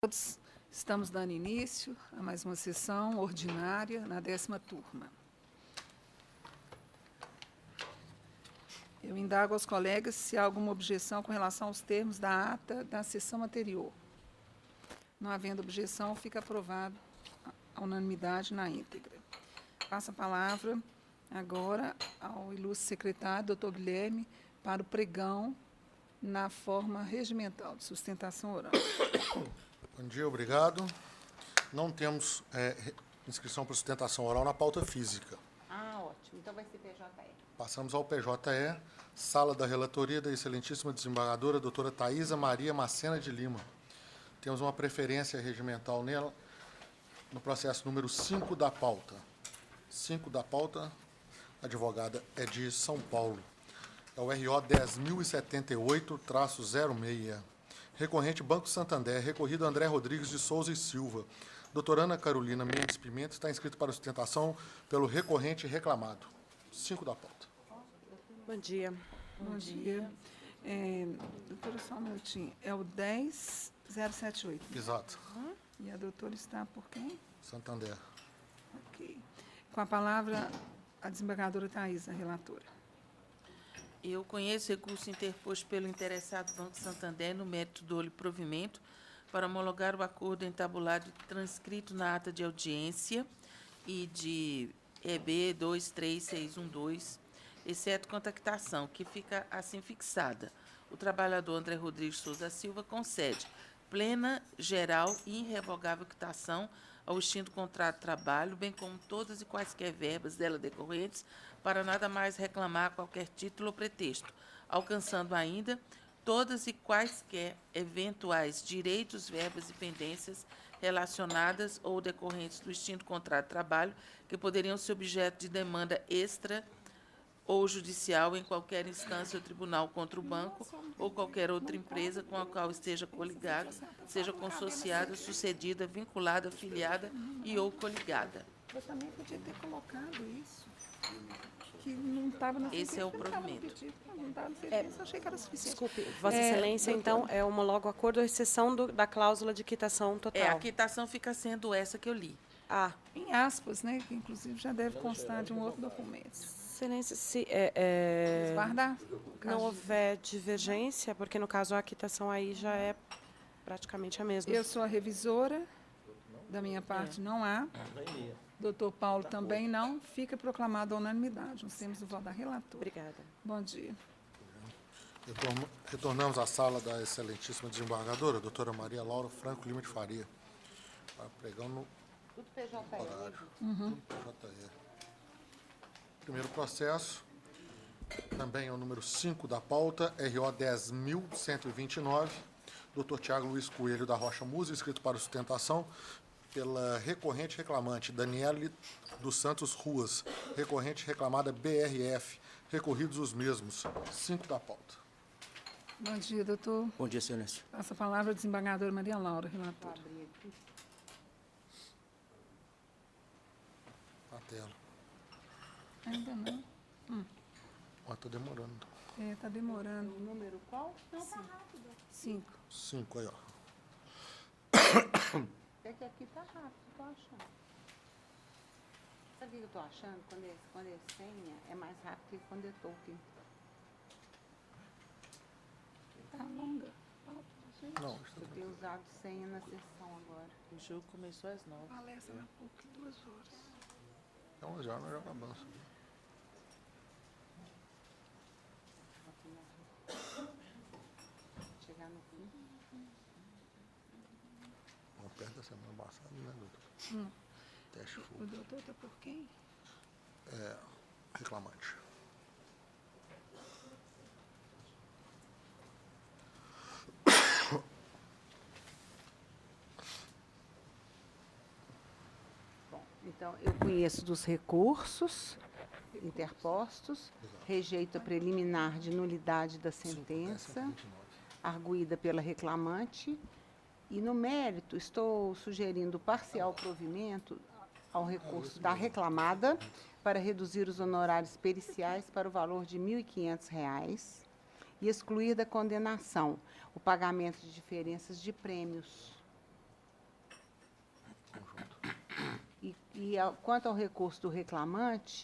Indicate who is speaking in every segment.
Speaker 1: Todos estamos dando início a mais uma sessão ordinária na 10ª turma. Eu indago aos colegas se há alguma objeção com relação aos termos da ata da sessão anterior. Não havendo objeção, fica aprovado a unanimidade na íntegra. Passo a palavra agora ao ilustre secretário, doutor Guilherme, para o pregão na forma regimental de sustentação oral.
Speaker 2: Bom dia, obrigado. Não temos inscrição para sustentação oral na pauta física.
Speaker 3: Ah, ótimo. Então vai ser PJE.
Speaker 2: Passamos ao PJE, sala da relatoria da excelentíssima desembargadora, doutora Thaisa Maria Macena de Lima. Temos uma preferência regimental nela, no processo número 5 da pauta. 5 da pauta, advogada é de São Paulo. É o RO 10.078-06. Recorrente Banco Santander, recorrido André Rodrigues de Souza e Silva. Doutora Ana Carolina Mendes Pimenta está inscrito para sustentação pelo recorrente reclamado. 5 da pauta.
Speaker 4: Bom dia.
Speaker 1: Bom dia. Doutora, só um minutinho. É o 10.078.
Speaker 2: Exato.
Speaker 1: E a doutora está por quem?
Speaker 2: Santander.
Speaker 1: Ok. Com a palavra, a desembargadora Thaisa, relatora.
Speaker 3: Eu conheço o recurso interposto pelo interessado Banco Santander no mérito do provimento para homologar o acordo entabulado e transcrito na ata de audiência e de EB 23612, exceto quanto à quitação, que fica assim fixada. O trabalhador André Rodrigues Souza Silva concede plena, geral e irrevogável quitação ao extinto contrato de trabalho, bem como todas e quaisquer verbas dela decorrentes, para nada mais reclamar qualquer título ou pretexto, alcançando ainda todas e quaisquer eventuais direitos, verbas e pendências relacionadas ou decorrentes do extinto contrato de trabalho que poderiam ser objeto de demanda extra ou judicial em qualquer instância ou tribunal contra o banco ou qualquer outra empresa com a qual esteja coligado, seja consociada, sucedida, vinculada, filiada e ou coligada.
Speaker 1: Eu também podia ter colocado isso, que não estava na
Speaker 3: Esse é o provimento.
Speaker 1: Não estava no serviço, achei que era suficiente.
Speaker 4: Desculpe, Vossa Excelência, então, homologa o acordo à exceção da cláusula de quitação total.
Speaker 3: A quitação fica sendo essa que eu li.
Speaker 4: Ah.
Speaker 1: Em aspas, né, que inclusive já deve constar de um outro documento.
Speaker 4: Excelência, se
Speaker 1: Guardar?
Speaker 4: não houver divergência, porque no caso a quitação aí já é praticamente a mesma.
Speaker 1: Eu sou a revisora, da minha parte não há. Doutor Paulo também não. Fica proclamada a unanimidade. Nós temos o voto da relatora.
Speaker 4: Obrigada.
Speaker 1: Bom dia.
Speaker 2: Retornamos à sala da excelentíssima desembargadora, doutora Maria Laura Franco Lima de Faria, para pregão no
Speaker 3: Tudo PJE.
Speaker 2: horário. Tudo PJE. Primeiro processo, também é o número 5 da pauta, RO 10.129, doutor Tiago Luiz Coelho da Rocha Musa, inscrito para sustentação pela recorrente reclamante Daniele dos Santos Ruas, recorrente reclamada BRF, recorridos os mesmos. 5 da pauta.
Speaker 1: Bom dia, doutor.
Speaker 5: Bom dia, excelência.
Speaker 1: Passa a palavra à desembargadora Maria Laura, relatora.
Speaker 2: Na tela.
Speaker 1: Ainda não.
Speaker 2: Está demorando.
Speaker 1: Está demorando.
Speaker 3: O número qual? Não, tá rápido.
Speaker 1: 5.
Speaker 2: 5 aí, ó.
Speaker 3: É que aqui tá rápido, tô achando. Sabe o que eu tô achando? Quando é senha, é mais rápido que quando é token.
Speaker 1: Está longa.
Speaker 2: Não,
Speaker 3: Eu tenho usado senha na sessão agora. O jogo começou às 9.
Speaker 1: Palestra há pouco, 2 horas.
Speaker 2: então já nós já acabamos.
Speaker 3: Chegar no fim.
Speaker 2: Uma perto da semana passada, né, doutor? Teste
Speaker 1: O
Speaker 2: full.
Speaker 1: doutor está por quem?
Speaker 2: Reclamante.
Speaker 3: Bom, então, eu conheço dos recursos interpostos, rejeito a preliminar de nulidade da sentença, arguída pela reclamante, e, no mérito, estou sugerindo parcial provimento ao recurso da reclamada para reduzir os honorários periciais para o valor de R$ 1.500 e excluir da condenação o pagamento de diferenças de prêmios
Speaker 5: Quanto ao recurso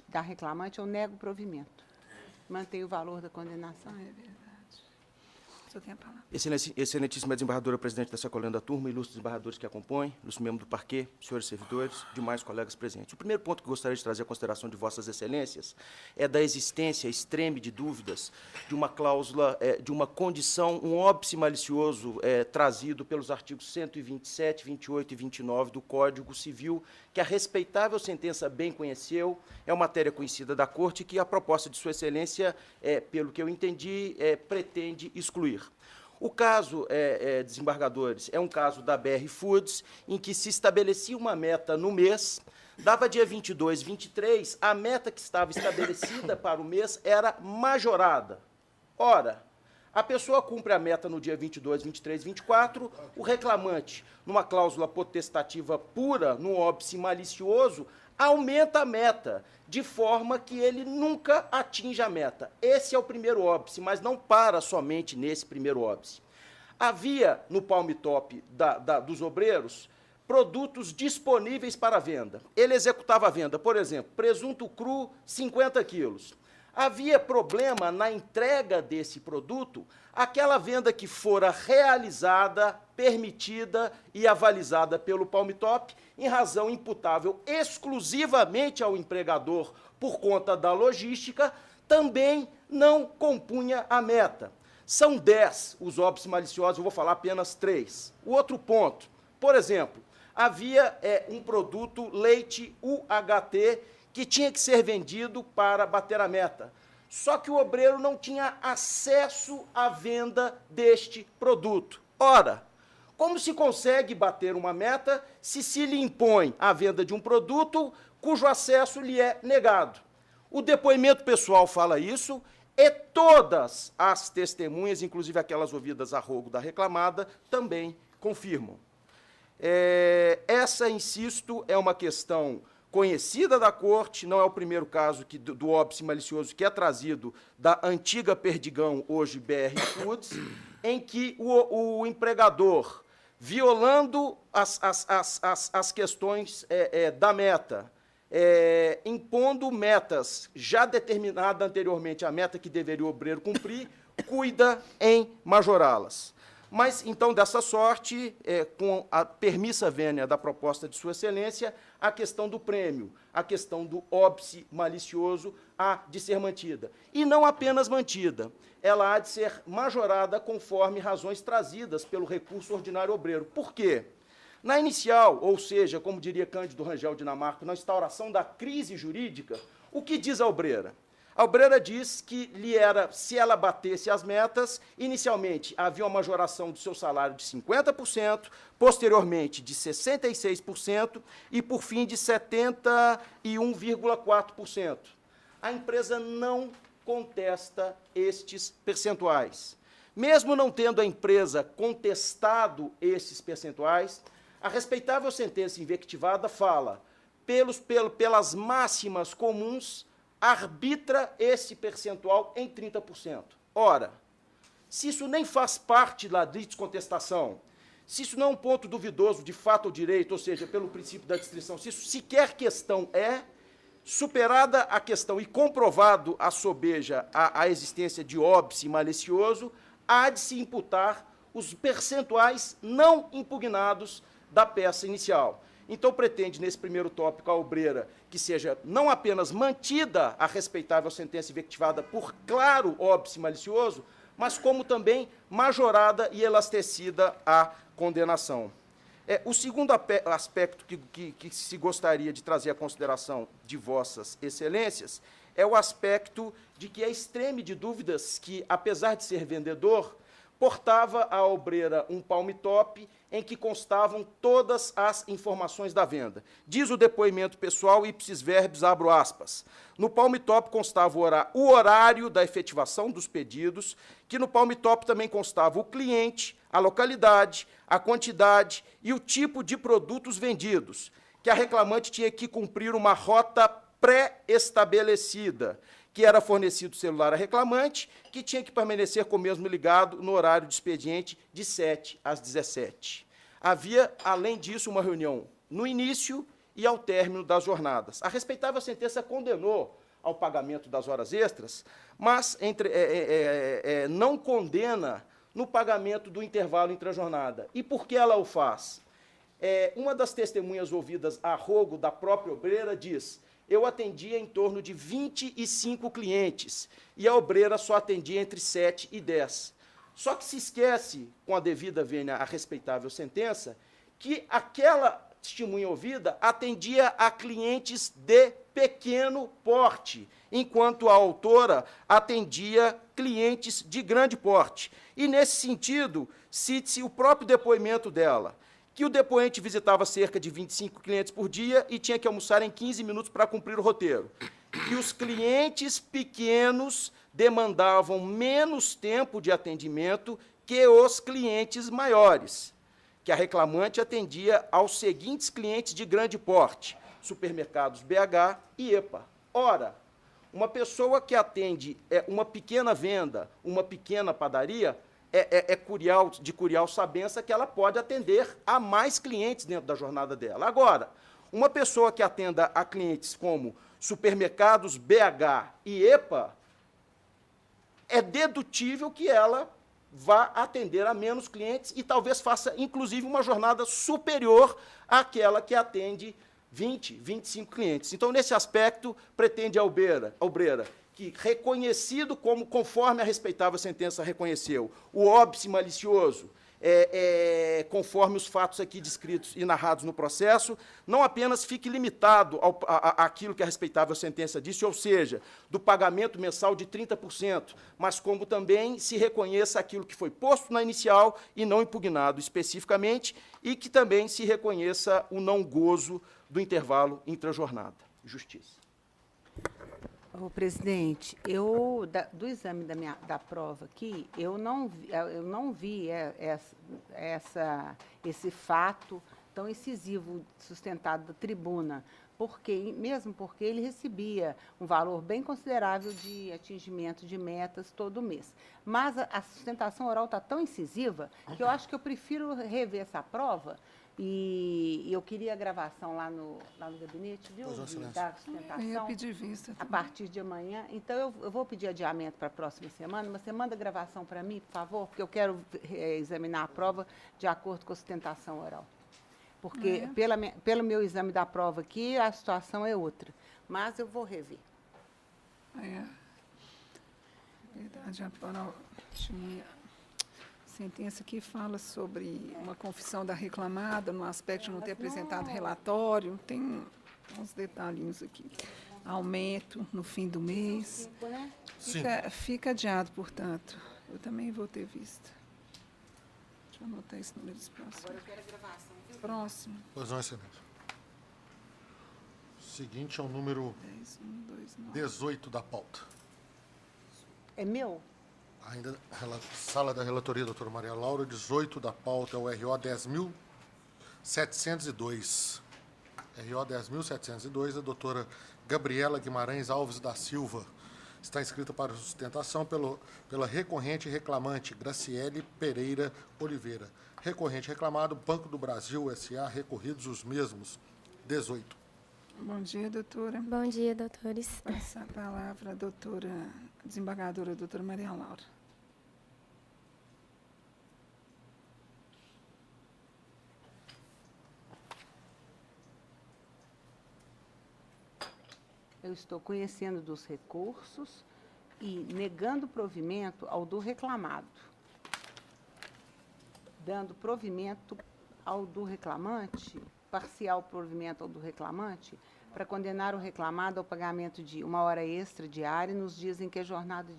Speaker 5: da reclamante, eu nego o provimento. Mantenho o valor da condenação.
Speaker 1: É verdade. O senhor tem a palavra.
Speaker 6: Excelentíssima desembargadora, presidente dessa colegiada da turma, ilustres desembargadores que acompanham, ilustres membros do parquê, senhores servidores, demais colegas presentes. O primeiro ponto que gostaria de trazer à consideração de vossas excelências é da existência extreme de dúvidas de uma cláusula, de uma condição, um óbice malicioso trazido pelos artigos 127, 28 e 29 do Código Civil, que a respeitável sentença bem conheceu, é uma matéria conhecida da Corte que a proposta de Sua Excelência, pelo que eu entendi, pretende excluir. O caso, desembargadores, é um caso da BR Foods, em que se estabelecia uma meta no mês, dava dia 22, 23, a meta que estava estabelecida para o mês era majorada. Ora, a pessoa cumpre a meta no dia 22, 23, 24, o reclamante, numa cláusula potestativa pura, num óbice malicioso, aumenta a meta, de forma que ele nunca atinja a meta. Esse é o primeiro óbice, mas não para somente nesse primeiro óbice. Havia, no palm top dos obreiros, produtos disponíveis para venda. Ele executava a venda, por exemplo, presunto cru, 50 quilos. Havia problema na entrega desse produto, aquela venda que fora realizada, permitida e avalizada pelo palm top, em razão imputável exclusivamente ao empregador por conta da logística, também não compunha a meta. São 10 os óbices maliciosos, eu vou falar apenas 3. O outro ponto, por exemplo, havia um produto leite UHT que tinha que ser vendido para bater a meta. Só que o obreiro não tinha acesso à venda deste produto. Ora, como se consegue bater uma meta se lhe impõe a venda de um produto cujo acesso lhe é negado? O depoimento pessoal fala isso e todas as testemunhas, inclusive aquelas ouvidas a rogo da reclamada, também confirmam. Essa, insisto, é uma questão conhecida da Corte, não é o primeiro caso do óbice malicioso que é trazido da antiga Perdigão, hoje BR Foods, em que o empregador, violando as questões da meta, impondo metas já determinada anteriormente a meta que deveria o obreiro cumprir, cuida em majorá-las. Mas, então, dessa sorte, com a permissa vênia da proposta de Sua Excelência, a questão do prêmio, a questão do óbice malicioso há de ser mantida. E não apenas mantida, ela há de ser majorada conforme razões trazidas pelo recurso ordinário obreiro. Por quê? Na inicial, ou seja, como diria Cândido Rangel Dinamarca, na instauração da crise jurídica, o que diz a obreira? A obreira diz que se ela batesse as metas, inicialmente havia uma majoração do seu salário de 50%, posteriormente de 66% e, por fim, de 71,4%. A empresa não contesta estes percentuais. Mesmo não tendo a empresa contestado esses percentuais, a respeitável sentença invectivada fala, pelas máximas comuns, arbitra esse percentual em 30%. Ora, se isso nem faz parte da descontestação, se isso não é um ponto duvidoso de fato ou direito, ou seja, pelo princípio da distrição, se isso sequer questão superada a questão e comprovado a sobeja a existência de óbice malicioso, há de se imputar os percentuais não impugnados da peça inicial. Então, pretende, nesse primeiro tópico, a obreira que seja não apenas mantida a respeitável sentença invectivada por claro óbice malicioso, mas como também majorada e elastecida a condenação. O segundo aspecto que se gostaria de trazer à consideração de vossas excelências é o aspecto de que é extreme de dúvidas que, apesar de ser vendedor, portava à obreira um palm top em que constavam todas as informações da venda. Diz o depoimento pessoal, ipsis verbis, abro aspas. No palm top constava o horário da efetivação dos pedidos, que no palm top também constava o cliente, a localidade, a quantidade e o tipo de produtos vendidos, que a reclamante tinha que cumprir uma rota pré-estabelecida, que era fornecido celular à reclamante, que tinha que permanecer com o mesmo ligado no horário de expediente de 7 às 17. Havia, além disso, uma reunião no início e ao término das jornadas. A respeitável sentença condenou ao pagamento das horas extras, mas não condena no pagamento do intervalo intrajornada. E por que ela o faz? Uma das testemunhas ouvidas a rogo da própria obreira diz: eu atendia em torno de 25 clientes, e a obreira só atendia entre 7 e 10. Só que se esquece, com a devida vênia à respeitável sentença, que aquela testemunha ouvida atendia a clientes de pequeno porte, enquanto a autora atendia clientes de grande porte. E, nesse sentido, cite-se o próprio depoimento dela, que o depoente visitava cerca de 25 clientes por dia e tinha que almoçar em 15 minutos para cumprir o roteiro. E os clientes pequenos demandavam menos tempo de atendimento que os clientes maiores, que a reclamante atendia aos seguintes clientes de grande porte: supermercados BH e EPA. Ora, uma pessoa que atende uma pequena venda, uma pequena padaria, de curial sabença que ela pode atender a mais clientes dentro da jornada dela. Agora, uma pessoa que atenda a clientes como supermercados BH e EPA, é dedutível que ela vá atender a menos clientes e talvez faça, inclusive, uma jornada superior àquela que atende 20, 25 clientes. Então, nesse aspecto, pretende a obreira que, reconhecido como, conforme a respeitável sentença reconheceu, o óbice malicioso, conforme os fatos aqui descritos e narrados no processo, não apenas fique limitado àquilo que a respeitável sentença disse, ou seja, do pagamento mensal de 30%, mas como também se reconheça aquilo que foi posto na inicial e não impugnado especificamente, e que também se reconheça o não gozo do intervalo intrajornada. Justiça.
Speaker 5: Ô, presidente, do exame da prova aqui, eu não vi esse fato tão incisivo sustentado da tribuna, mesmo porque ele recebia um valor bem considerável de atingimento de metas todo mês. Mas a sustentação oral está tão incisiva que eu acho que eu prefiro rever essa prova. E eu queria a gravação lá no gabinete, viu? Da sustentação.
Speaker 1: Eu ia pedir vista.
Speaker 5: A partir de amanhã. Então, eu vou pedir adiamento para a próxima semana, mas você manda a gravação para mim, por favor, porque eu quero examinar a prova de acordo com a sustentação oral. Porque, pelo meu exame da prova aqui, a situação é outra. Mas eu vou rever.
Speaker 1: Verdade, tinha sentença que fala sobre uma confissão da reclamada, no aspecto de não ter apresentado relatório, tem uns detalhinhos aqui. Aumento no fim do mês. Fica adiado, portanto. Eu também vou ter vista. Deixa eu anotar esse número dos próximos.
Speaker 5: Agora eu quero a gravação. Viu?
Speaker 1: Próximo.
Speaker 2: Pois não, excelência. O seguinte é o número 18 da pauta.
Speaker 5: É meu?
Speaker 2: Ainda, sala da relatoria, doutora Maria Laura, 18 da pauta, é o RO 10.702. RO 10.702, a doutora Gabriela Guimarães Alves da Silva. Está inscrita para sustentação pela recorrente reclamante Graciele Pereira Oliveira. Recorrente reclamado, Banco do Brasil S.A., recorridos os mesmos. 18.
Speaker 1: Bom dia, doutora.
Speaker 7: Bom dia, doutores.
Speaker 1: Passa a palavra à doutora, desembargadora doutora Maria Laura.
Speaker 5: Eu estou conhecendo dos recursos e negando provimento ao do reclamado, dando provimento ao do reclamante, parcial provimento ao do reclamante, para condenar o reclamado ao pagamento de 1 hora extra diária nos dias em que a jornada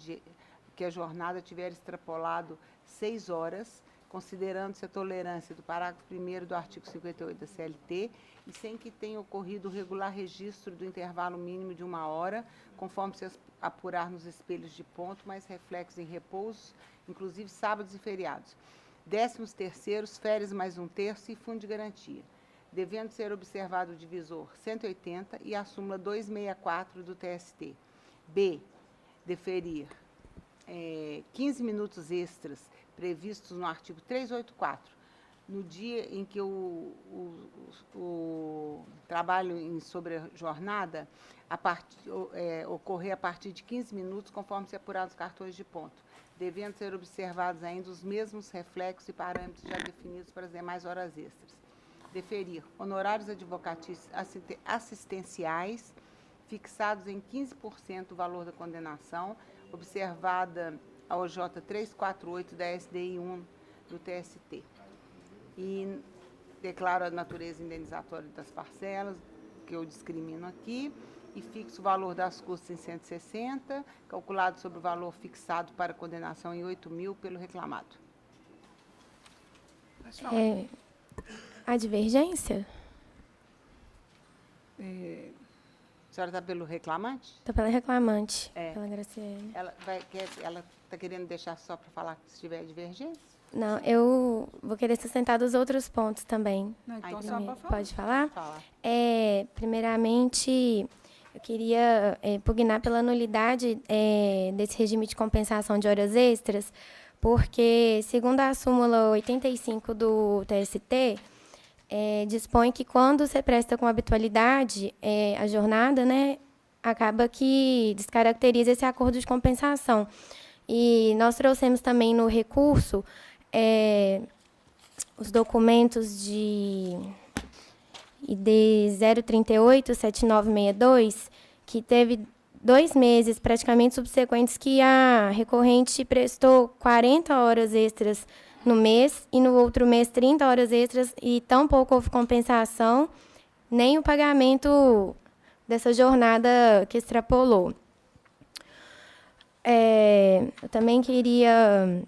Speaker 5: tiver extrapolado 6 horas, considerando-se a tolerância do parágrafo 1º do artigo 58 da CLT e sem que tenha ocorrido o regular registro do intervalo mínimo de 1 hora, conforme se apurar nos espelhos de ponto, mais reflexos em repousos, inclusive sábados e feriados. 13º, férias mais 1/3 e fundo de garantia, devendo ser observado o divisor 180 e a súmula 264 do TST. B, deferir 15 minutos extras previstos no artigo 384, no dia em que o trabalho em sobrejornada ocorrer a partir de 15 minutos, conforme se apurados os cartões de ponto, devendo ser observados ainda os mesmos reflexos e parâmetros já definidos para as demais horas extras. Deferir honorários advocatícios assistenciais fixados em 15% do valor da condenação, observada a OJ 348 da SDI 1 do TST. E declaro a natureza indenizatória das parcelas, que eu discrimino aqui, e fixo o valor das custas em 160, calculado sobre o valor fixado para condenação em 8.000 pelo reclamado.
Speaker 7: A divergência?
Speaker 5: A senhora está pelo reclamante?
Speaker 7: Estou pela reclamante,
Speaker 5: É.
Speaker 7: pela Graciele.
Speaker 5: Ela está querendo deixar só para falar se tiver divergência?
Speaker 7: Não, eu vou querer sustentar dos outros pontos também.
Speaker 1: Não, então
Speaker 5: então
Speaker 1: só para falar.
Speaker 7: Pode falar?
Speaker 5: Fala.
Speaker 7: Primeiramente, eu queria pugnar pela nulidade desse regime de compensação de horas extras, porque, segundo a súmula 85 do TST, dispõe que quando você presta com habitualidade a jornada, né, acaba que descaracteriza esse acordo de compensação. E nós trouxemos também no recurso os documentos de ID 038-7962, que teve 2 meses praticamente subsequentes que a recorrente prestou 40 horas extras no mês e no outro mês 30 horas extras e tão pouco houve compensação, nem o pagamento dessa jornada que extrapolou. Eu também queria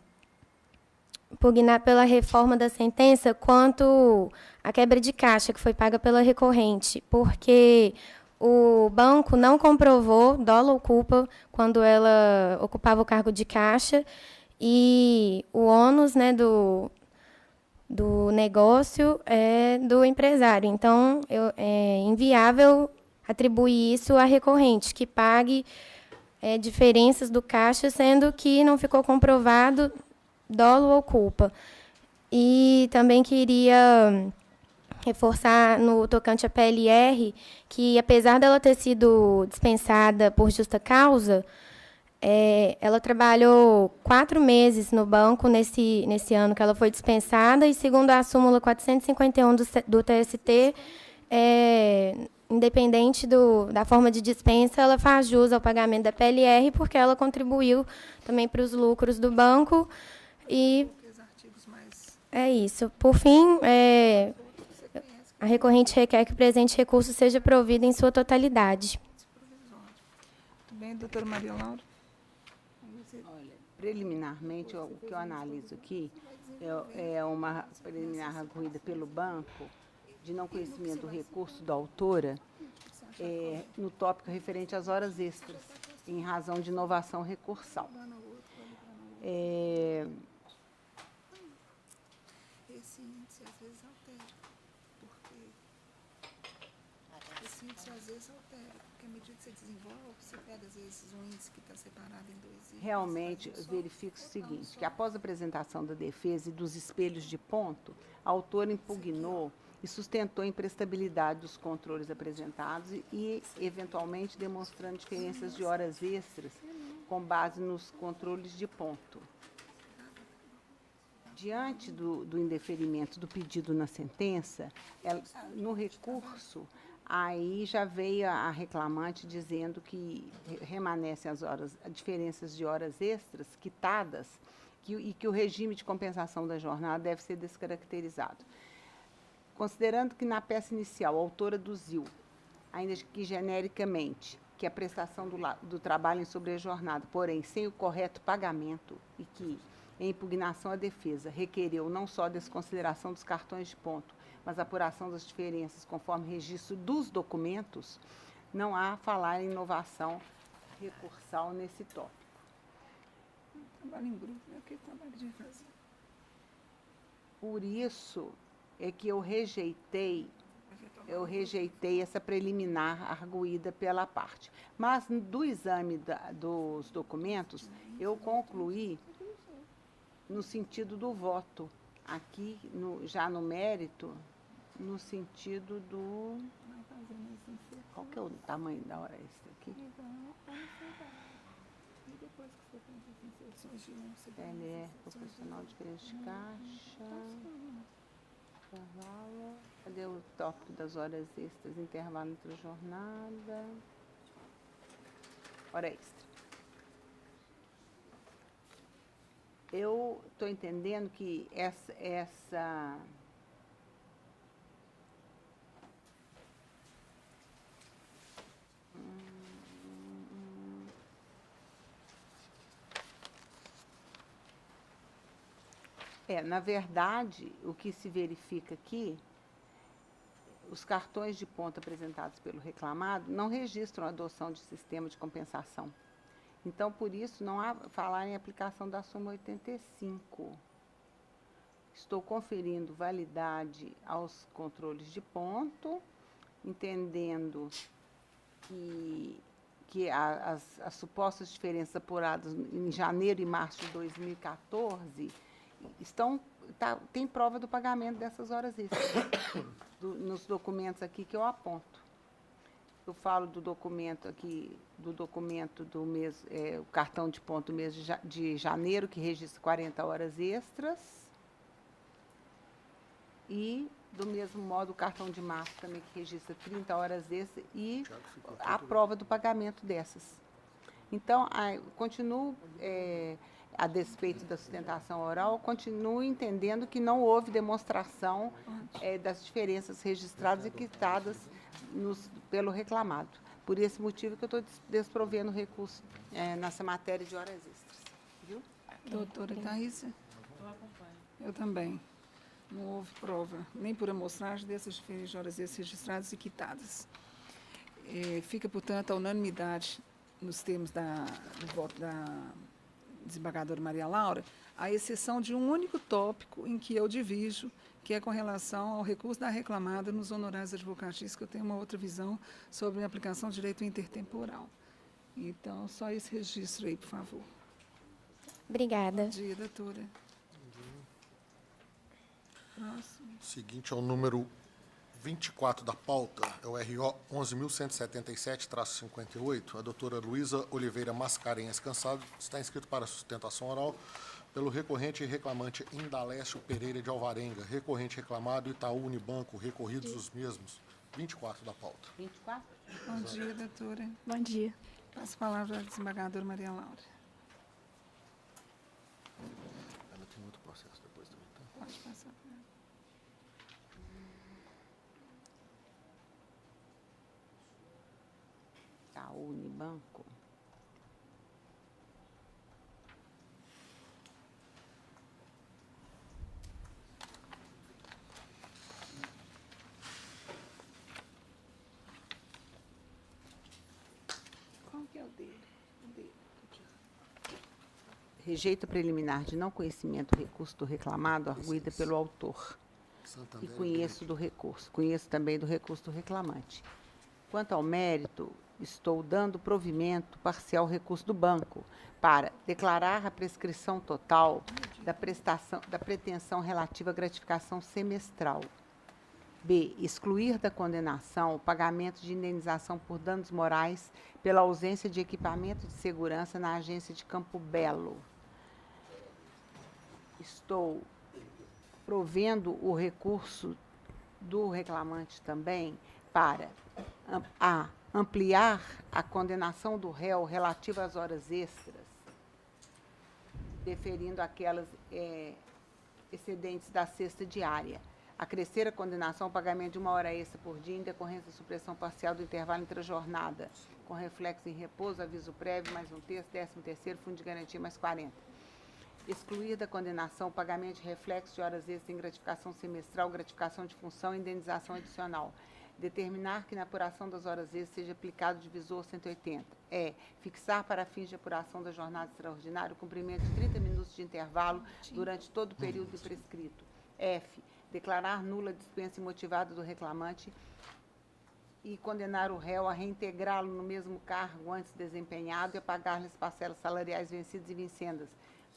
Speaker 7: pugnar pela reforma da sentença quanto à quebra de caixa que foi paga pela recorrente, porque o banco não comprovou dolo ou culpa quando ela ocupava o cargo de caixa e o ônus, né, do negócio é do empresário. Então, é inviável atribuir isso à recorrente, que pague diferenças do caixa, sendo que não ficou comprovado dolo ou culpa. E também queria reforçar no tocante à PLR, que, apesar dela ter sido dispensada por justa causa, ela trabalhou 4 meses no banco nesse ano que ela foi dispensada, e, segundo a súmula 451 do TST, independente da forma de dispensa, ela faz jus ao pagamento da PLR, porque ela contribuiu também para os lucros do banco. E é isso. Por fim, a recorrente requer que o presente recurso seja provido em sua totalidade.
Speaker 1: Muito bem, doutora Maria Laura.
Speaker 5: Olha, preliminarmente, o que eu analiso aqui é uma preliminar arguída pelo banco de não conhecimento do recurso da autora no tópico referente às horas extras, em razão de inovação recursal.
Speaker 1: Esse índice às vezes altera, porque esse índice às vezes altera, porque à medida que você desenvolve, você pega às vezes um índice que está separado em 2 índices.
Speaker 5: Realmente, verifico o seguinte, que após a apresentação da defesa e dos espelhos de ponto, a autora impugnou e sustentou a imprestabilidade dos controles apresentados e, eventualmente, demonstrando diferenças de horas extras com base nos controles de ponto. Diante do indeferimento do pedido na sentença, no recurso, aí já veio a reclamante dizendo que remanescem as diferenças de horas extras quitadas e que o regime de compensação da jornada deve ser descaracterizado. Considerando que na peça inicial a autora aduziu, ainda que genericamente, que a prestação do trabalho em sobrejornada, porém sem o correto pagamento e que, em impugnação à defesa, requereu não só a desconsideração dos cartões de ponto, mas a apuração das diferenças conforme registro dos documentos, não há falar em inovação recursal nesse tópico.
Speaker 1: Trabalho em grupo, é o que trabalho de fazer.
Speaker 5: Por isso é que eu rejeitei essa preliminar arguída pela parte. Mas, do exame dos documentos, eu concluí no sentido do voto. Aqui, já no mérito, no sentido do... Qual que é o tamanho da hora extra aqui? LE, profissional de gerente de caixa. Intervalo. Cadê o tópico das horas extras? Intervalo entre jornada. Hora extra. Eu estou entendendo que essa na verdade, o que se verifica aqui, os cartões de ponto apresentados pelo reclamado não registram a adoção de sistema de compensação. Então, por isso, não há falar em aplicação da súmula 85. Estou conferindo validade aos controles de ponto, entendendo que as supostas diferenças apuradas em janeiro e março de 2014 tem prova do pagamento dessas horas extras, nos documentos aqui que eu aponto. Eu falo do documento aqui, do mês, o cartão de ponto mês de janeiro, que registra 40 horas extras, e, do mesmo modo, o cartão de março também, que registra 30 horas extras, e a prova do pagamento dessas. Então, continuo... a despeito da sustentação oral, continuo entendendo que não houve demonstração das diferenças registradas e quitadas pelo reclamado. Por esse motivo que eu estou desprovendo recurso nessa matéria de horas extras. Viu?
Speaker 1: Doutora Thaísa?
Speaker 3: Eu acompanho.
Speaker 1: Eu também. Não houve prova, nem por amostragem dessas diferenças de horas extras registradas e quitadas. Fica, portanto, a unanimidade nos termos do voto da desembargadora Maria Laura, à exceção de um único tópico em que eu divijo, que é com relação ao recurso da reclamada nos honorários advocatícios, que eu tenho uma outra visão sobre a aplicação de direito intertemporal. Então, só esse registro aí, por favor.
Speaker 7: Obrigada.
Speaker 1: Bom dia, doutora. Próximo.
Speaker 2: Seguinte é o número 24 da pauta, é o RO 11.177-58. A doutora Luísa Oliveira Mascarenhas Cansado está inscrito para sustentação oral pelo recorrente e reclamante Indalécio Pereira de Alvarenga, recorrente reclamado Itaú Unibanco, recorridos os mesmos. 24 da pauta.
Speaker 5: 24?
Speaker 1: Bom dia, doutora.
Speaker 8: Bom dia.
Speaker 1: Passo a palavra à desembargadora Maria Laura.
Speaker 2: Ela tem outro processo depois também, tá?
Speaker 1: Pode passar para ela.
Speaker 5: Itaú Unibanco.
Speaker 1: Qual que é o dele? O dele.
Speaker 5: Rejeito preliminar de não conhecimento do recurso do reclamado, arguída pelo autor. E conheço do recurso. Conheço também do recurso do reclamante. Quanto ao mérito, estou dando provimento parcial ao recurso do banco para declarar a prescrição total da pretensão relativa à gratificação semestral. B. Excluir da condenação o pagamento de indenização por danos morais pela ausência de equipamento de segurança na agência de Campo Belo. Estou provendo o recurso do reclamante também para ampliar a condenação do réu relativa às horas extras, deferindo aquelas excedentes da cesta diária. Acrescer a condenação ao pagamento de 1 hora extra por dia em decorrência da supressão parcial do intervalo entre a jornada, com reflexo em repouso, aviso prévio, mais um terço, 13º, fundo de garantia, mais 40. Excluir da condenação o pagamento de reflexo de horas extras em gratificação semestral, gratificação de função e indenização adicional. Determinar que na apuração das horas extras seja aplicado o divisor 180. Fixar para fins de apuração da jornada extraordinária o cumprimento de 30 minutos de intervalo durante todo o período prescrito. F. Declarar nula a dispensa imotivada do reclamante e condenar o réu a reintegrá-lo no mesmo cargo antes desempenhado e a pagar-lhe as parcelas salariais vencidas e vincendas,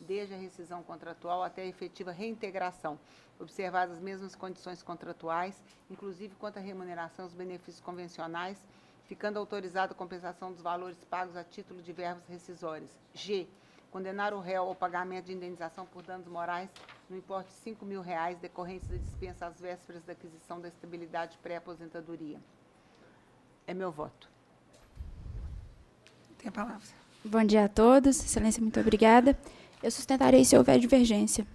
Speaker 5: desde a rescisão contratual até a efetiva reintegração, observadas as mesmas condições contratuais, inclusive quanto à remuneração e os benefícios convencionais, ficando autorizada a compensação dos valores pagos a título de verbas rescisórias. G. Condenar o réu ao pagamento de indenização por danos morais no importe de R$ 5.000 decorrentes da dispensa às vésperas da aquisição da estabilidade pré-aposentadoria. É meu voto.
Speaker 1: Tem a palavra.
Speaker 8: Bom dia a todos. Excelência, muito obrigada. Eu sustentarei se houver divergência.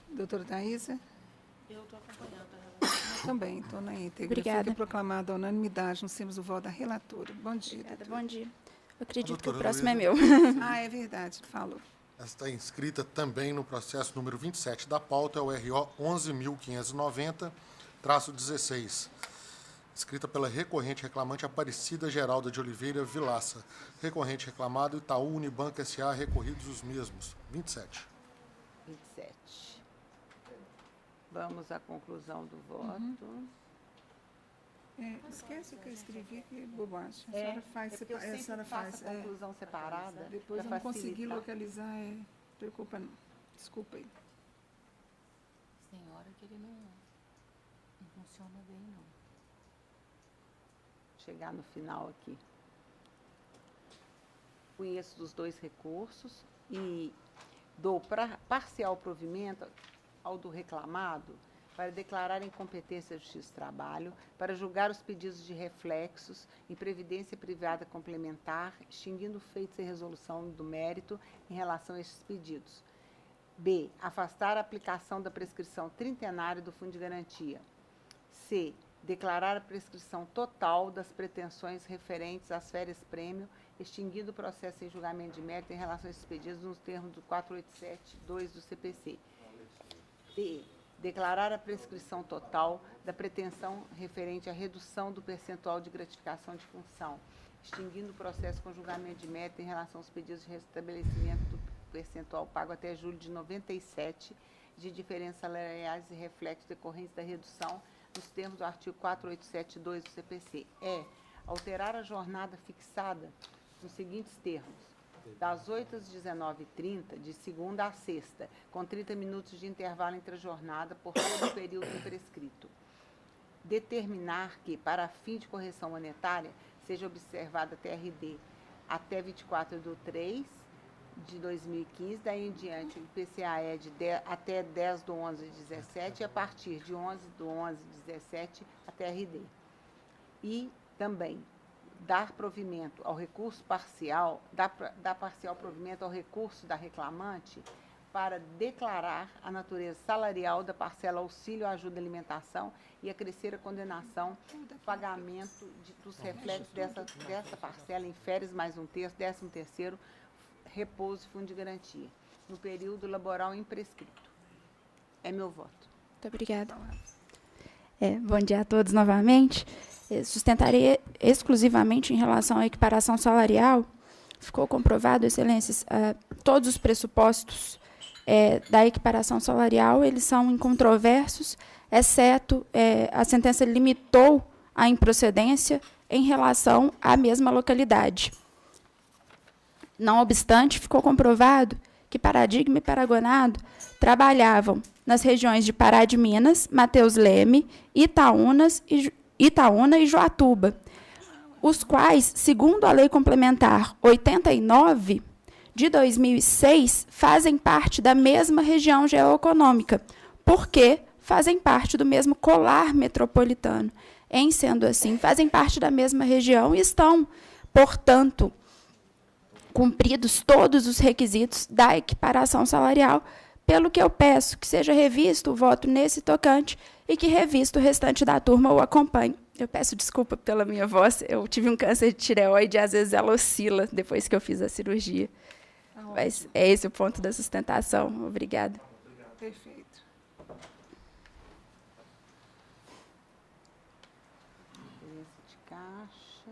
Speaker 1: Doutora Thaisa?
Speaker 3: Eu estou acompanhando a relação.
Speaker 1: Também, estou na íntegra.
Speaker 8: Obrigada.
Speaker 1: Fica proclamada a unanimidade. Nós temos o voto da relatora. Bom dia.
Speaker 8: Obrigada,
Speaker 1: doutora.
Speaker 8: bom dia. Eu acredito que o
Speaker 2: Doutora
Speaker 8: próximo é meu.
Speaker 2: Luísa.
Speaker 1: Ah, é verdade, falou.
Speaker 2: Essa está inscrita também no processo número 27 da pauta, é o RO 11.590-16. Escrita pela recorrente reclamante Aparecida Geralda de Oliveira Vilaça. Recorrente reclamado Itaú Unibanco S.A. Recorridos os mesmos. 27.
Speaker 5: 27. Vamos à conclusão do voto.
Speaker 1: Esquece o que eu escrevi, que bobagem. A
Speaker 5: É,
Speaker 1: senhora faz,
Speaker 5: porque eu
Speaker 1: a
Speaker 5: sempre
Speaker 1: senhora
Speaker 5: faço
Speaker 1: faz.
Speaker 5: a conclusão separada.
Speaker 1: Depois eu
Speaker 5: pra
Speaker 1: não consegui
Speaker 5: facilitar.
Speaker 1: localizar, preocupa não. Desculpa aí.
Speaker 9: Senhora, que ele não funciona bem, não.
Speaker 5: Chegar no final aqui. Conheço dos dois recursos e dou parcial provimento ao do reclamado para declarar incompetência da Justiça do Trabalho, para julgar os pedidos de reflexos em previdência privada complementar, extinguindo feitos e resolução do mérito em relação a estes pedidos. B. Afastar a aplicação da prescrição trintenária do Fundo de Garantia. C. Declarar a prescrição total das pretensões referentes às férias-prêmio, extinguindo o processo em julgamento de mérito em relação a esses pedidos nos termos do 487-2 do CPC. D. Declarar a prescrição total da pretensão referente à redução do percentual de gratificação de função, extinguindo o processo com julgamento de mérito em relação aos pedidos de restabelecimento do percentual pago até julho de 97 de diferenças salariais e reflexos decorrentes da redução nos termos do artigo 4872 do CPC. É alterar a jornada fixada nos seguintes termos: das 8 às 19h30, de segunda a sexta, com 30 minutos de intervalo entre a jornada por todo o período prescrito. Determinar que, para fim de correção monetária, seja observada a TRD até 24/3 de 2015, daí em diante o IPCA é até 10/11/17 e a partir de 11/11/17 a TRD. E também dar provimento ao recurso parcial, dar parcial provimento ao recurso da reclamante para declarar a natureza salarial da parcela auxílio à ajuda à alimentação e acrescer a condenação pagamento dos reflexos dessa parcela em férias mais 1/3, 13º, repouso e fundo de garantia, no período laboral imprescrito. É meu voto.
Speaker 8: Muito obrigada. Bom dia a todos novamente. Eu sustentarei exclusivamente em relação à equiparação salarial. Ficou comprovado, excelências, todos os pressupostos da equiparação salarial, eles são incontroversos, exceto a sentença limitou a improcedência em relação à mesma localidade. Não obstante, ficou comprovado que Paradigma e Paragonado trabalhavam nas regiões de Pará de Minas, Mateus Leme, Itaúna e Joatuba, os quais, segundo a Lei Complementar 89 de 2006, fazem parte da mesma região geoeconômica, porque fazem parte do mesmo colar metropolitano. Em sendo assim, fazem parte da mesma região e estão, portanto, cumpridos todos os requisitos da equiparação salarial, pelo que eu peço que seja revisto o voto nesse tocante e que revisto o restante da turma o acompanhe. Eu peço desculpa pela minha voz, eu tive um câncer de tireoide e às vezes ela oscila depois que eu fiz a cirurgia. Mas é esse o ponto da sustentação. Obrigada.
Speaker 1: Perfeito.
Speaker 5: Diferença de caixa.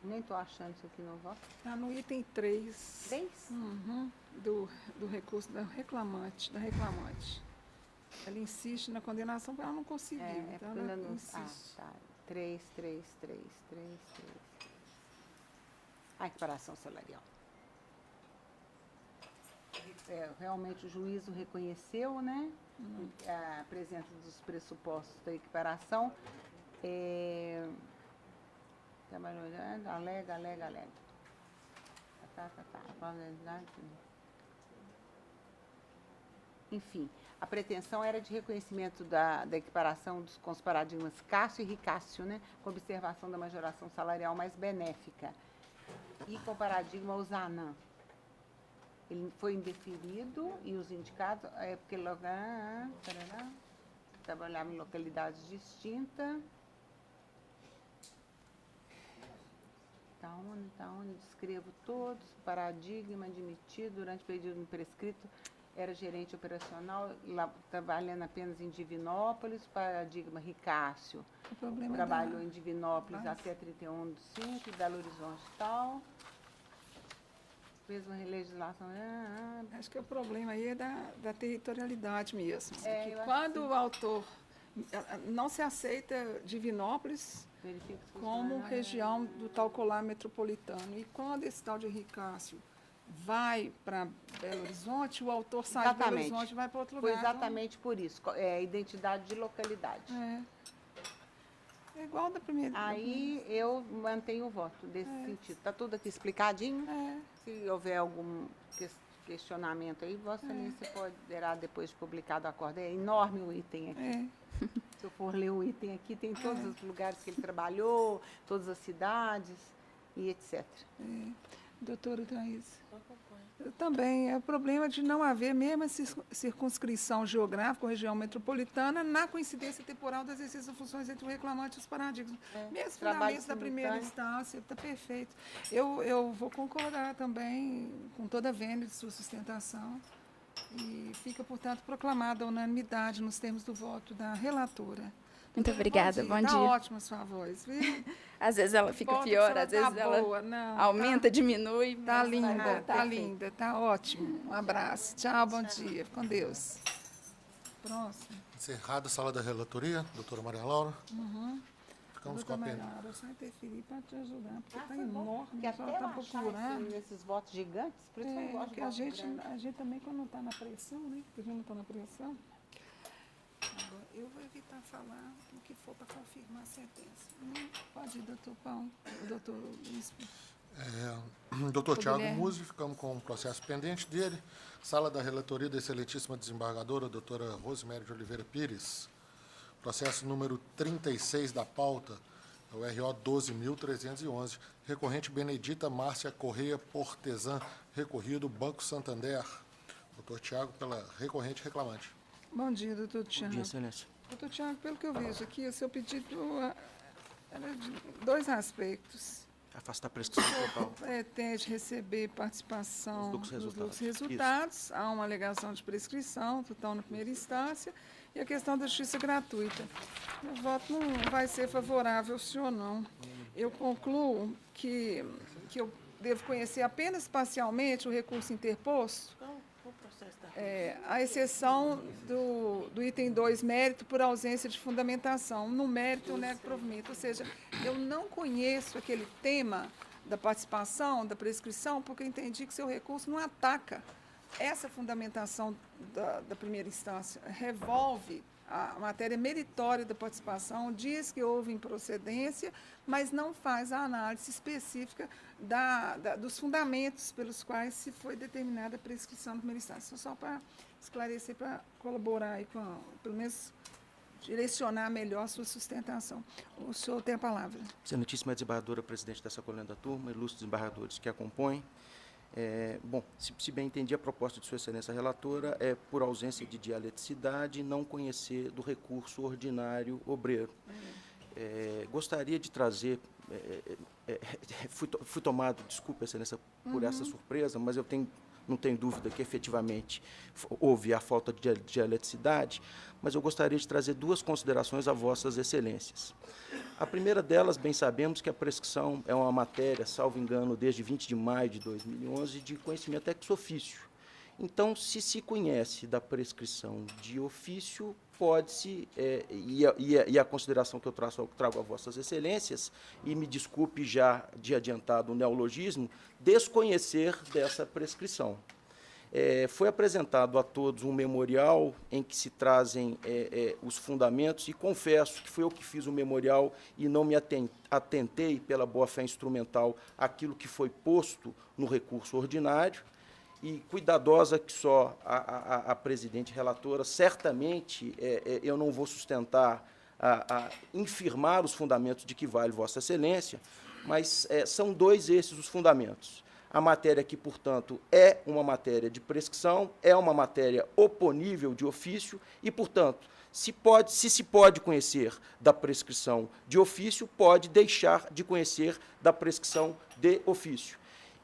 Speaker 5: Nem estou achando isso aqui no voto.
Speaker 1: Está no item 3.
Speaker 5: 3?
Speaker 1: Do recurso da reclamante. Ela insiste na condenação, porque ela não conseguiu. Então,
Speaker 5: porque
Speaker 1: ela
Speaker 5: ainda não...
Speaker 1: insiste.
Speaker 5: tá. 3. A equiparação salarial. Realmente o juízo reconheceu, né, a presença dos pressupostos da equiparação. Alega. Enfim, a pretensão era de reconhecimento da equiparação com os paradigmas Cássio e Ricássio, né, com observação da majoração salarial mais benéfica, e com o paradigma Ozanam. Ele foi indeferido e os indicados, porque trabalhava em localidades distintas. Tá onde descrevo todos, paradigma admitido durante o período prescrito, era gerente operacional, trabalhando apenas em Divinópolis, paradigma Ricássio, trabalhou em Divinópolis até 31/5, Belo Horizonte tal. Mesma legislação.
Speaker 1: Acho que o problema aí é da territorialidade mesmo.
Speaker 5: É, eu acho
Speaker 1: quando
Speaker 5: que
Speaker 1: o autor não se aceita Divinópolis como região do tal colar metropolitano, e quando esse tal de Ricássio vai para Belo Horizonte, o autor sai de Belo Horizonte e vai para outro lugar.
Speaker 5: Foi exatamente por isso, identidade de localidade.
Speaker 1: É igual da primeira.
Speaker 5: Aí eu mantenho o voto desse sentido. Está tudo aqui explicadinho. Se houver algum questionamento aí, Vossa Excelência poderá, depois de publicado o acordo. É enorme o item aqui. Se eu for ler o item aqui, tem todos os lugares que ele trabalhou, todas as cidades e etc.
Speaker 1: Doutora Thaís. Também é o problema de não haver mesmo circunscrição geográfica ou região metropolitana na coincidência temporal do exercício de funções entre o reclamante e os paradigmas. Mesmo fundamentos da primeira instância, está perfeito. Eu vou concordar também com toda a vênia de sua sustentação e fica, portanto, proclamada a unanimidade nos termos do voto da relatora.
Speaker 8: Muito obrigada, bom dia.
Speaker 1: Está ótima a sua voz, viu?
Speaker 8: Às vezes ela fica pior, às vezes ela aumenta, diminui.
Speaker 1: Está linda, está linda, está ótimo. Um abraço. Tchau, bom dia. Fique com Deus. Próximo.
Speaker 2: Encerrada a sala da relatoria, doutora Maria Laura. Ficamos com a pena.
Speaker 1: Eu só interferi para te ajudar, porque está enorme,
Speaker 5: porque
Speaker 1: a senhora está procurando.
Speaker 5: Nesses votos gigantes, por isso que eu gosto de votos grandes.
Speaker 1: A gente também, quando não está na pressão, né? Porque a gente não está na pressão. Agora, eu vou evitar falar o que for para confirmar a sentença. Pode ir, doutor Paulo, doutor Luiz.
Speaker 2: Doutor Tiago Musi, ficamos com um processo pendente dele. Sala da relatoria da excelentíssima desembargadora, doutora Rosemary de Oliveira Pires. Processo número 36 da pauta, é o RO 12.311. Recorrente Benedita Márcia Correia Portesã, recorrido Banco Santander. Doutor Tiago, pela recorrente reclamante.
Speaker 1: Bom dia, doutor Tiago.
Speaker 6: Bom dia, excelência.
Speaker 1: Doutor Tiago, pelo que eu vejo aqui, o seu pedido era de dois aspectos.
Speaker 6: Afastar a prescrição total.
Speaker 1: Pretende receber participação
Speaker 6: dos
Speaker 1: lucros resultados. Há uma alegação de prescrição, total na primeira instância, e a questão da justiça gratuita. Meu voto não vai ser favorável, sim ou não. Eu concluo que eu devo conhecer apenas parcialmente o recurso interposto, a exceção do item 2, mérito por ausência de fundamentação. No mérito, eu nego provimento. Ou seja, eu não conheço aquele tema da participação, da prescrição, porque eu entendi que seu recurso não ataca essa fundamentação da primeira instância. Revolve a matéria meritória da participação, diz que houve improcedência, mas não faz a análise específica dos fundamentos pelos quais se foi determinada a prescrição da primeira instância. Só para esclarecer, para colaborar aí pelo menos direcionar melhor a sua sustentação. O senhor tem a palavra.
Speaker 6: Excelentíssima desembargadora, presidente dessa colenda da turma, ilustres desembargadores que acompanham. Bom, se bem entendi, a proposta de sua excelência relatora é por ausência de dialeticidade, não conhecer do recurso ordinário obreiro. Gostaria de trazer, fui tomado, desculpa, excelência, por essa surpresa, mas não tenho dúvida que efetivamente houve a falta de dialeticidade, mas eu gostaria de trazer duas considerações a vossas excelências. A primeira delas, bem sabemos que a prescrição é uma matéria, salvo engano, desde 20 de maio de 2011, de conhecimento ex officio. Então, se conhece da prescrição de ofício, pode-se, e a consideração que eu trago a vossas excelências, e me desculpe já de adiantado o neologismo, desconhecer dessa prescrição. Foi apresentado a todos um memorial em que se trazem os fundamentos, e confesso que foi eu que fiz o memorial e não me atentei, pela boa-fé instrumental, àquilo que foi posto no recurso ordinário, e cuidadosa que só a presidente relatora, certamente eu não vou sustentar, infirmar os fundamentos de que vale Vossa Excelência, mas são dois esses os fundamentos. A matéria que, portanto, é uma matéria de prescrição, é uma matéria oponível de ofício e, portanto, se se pode conhecer da prescrição de ofício, pode deixar de conhecer da prescrição de ofício.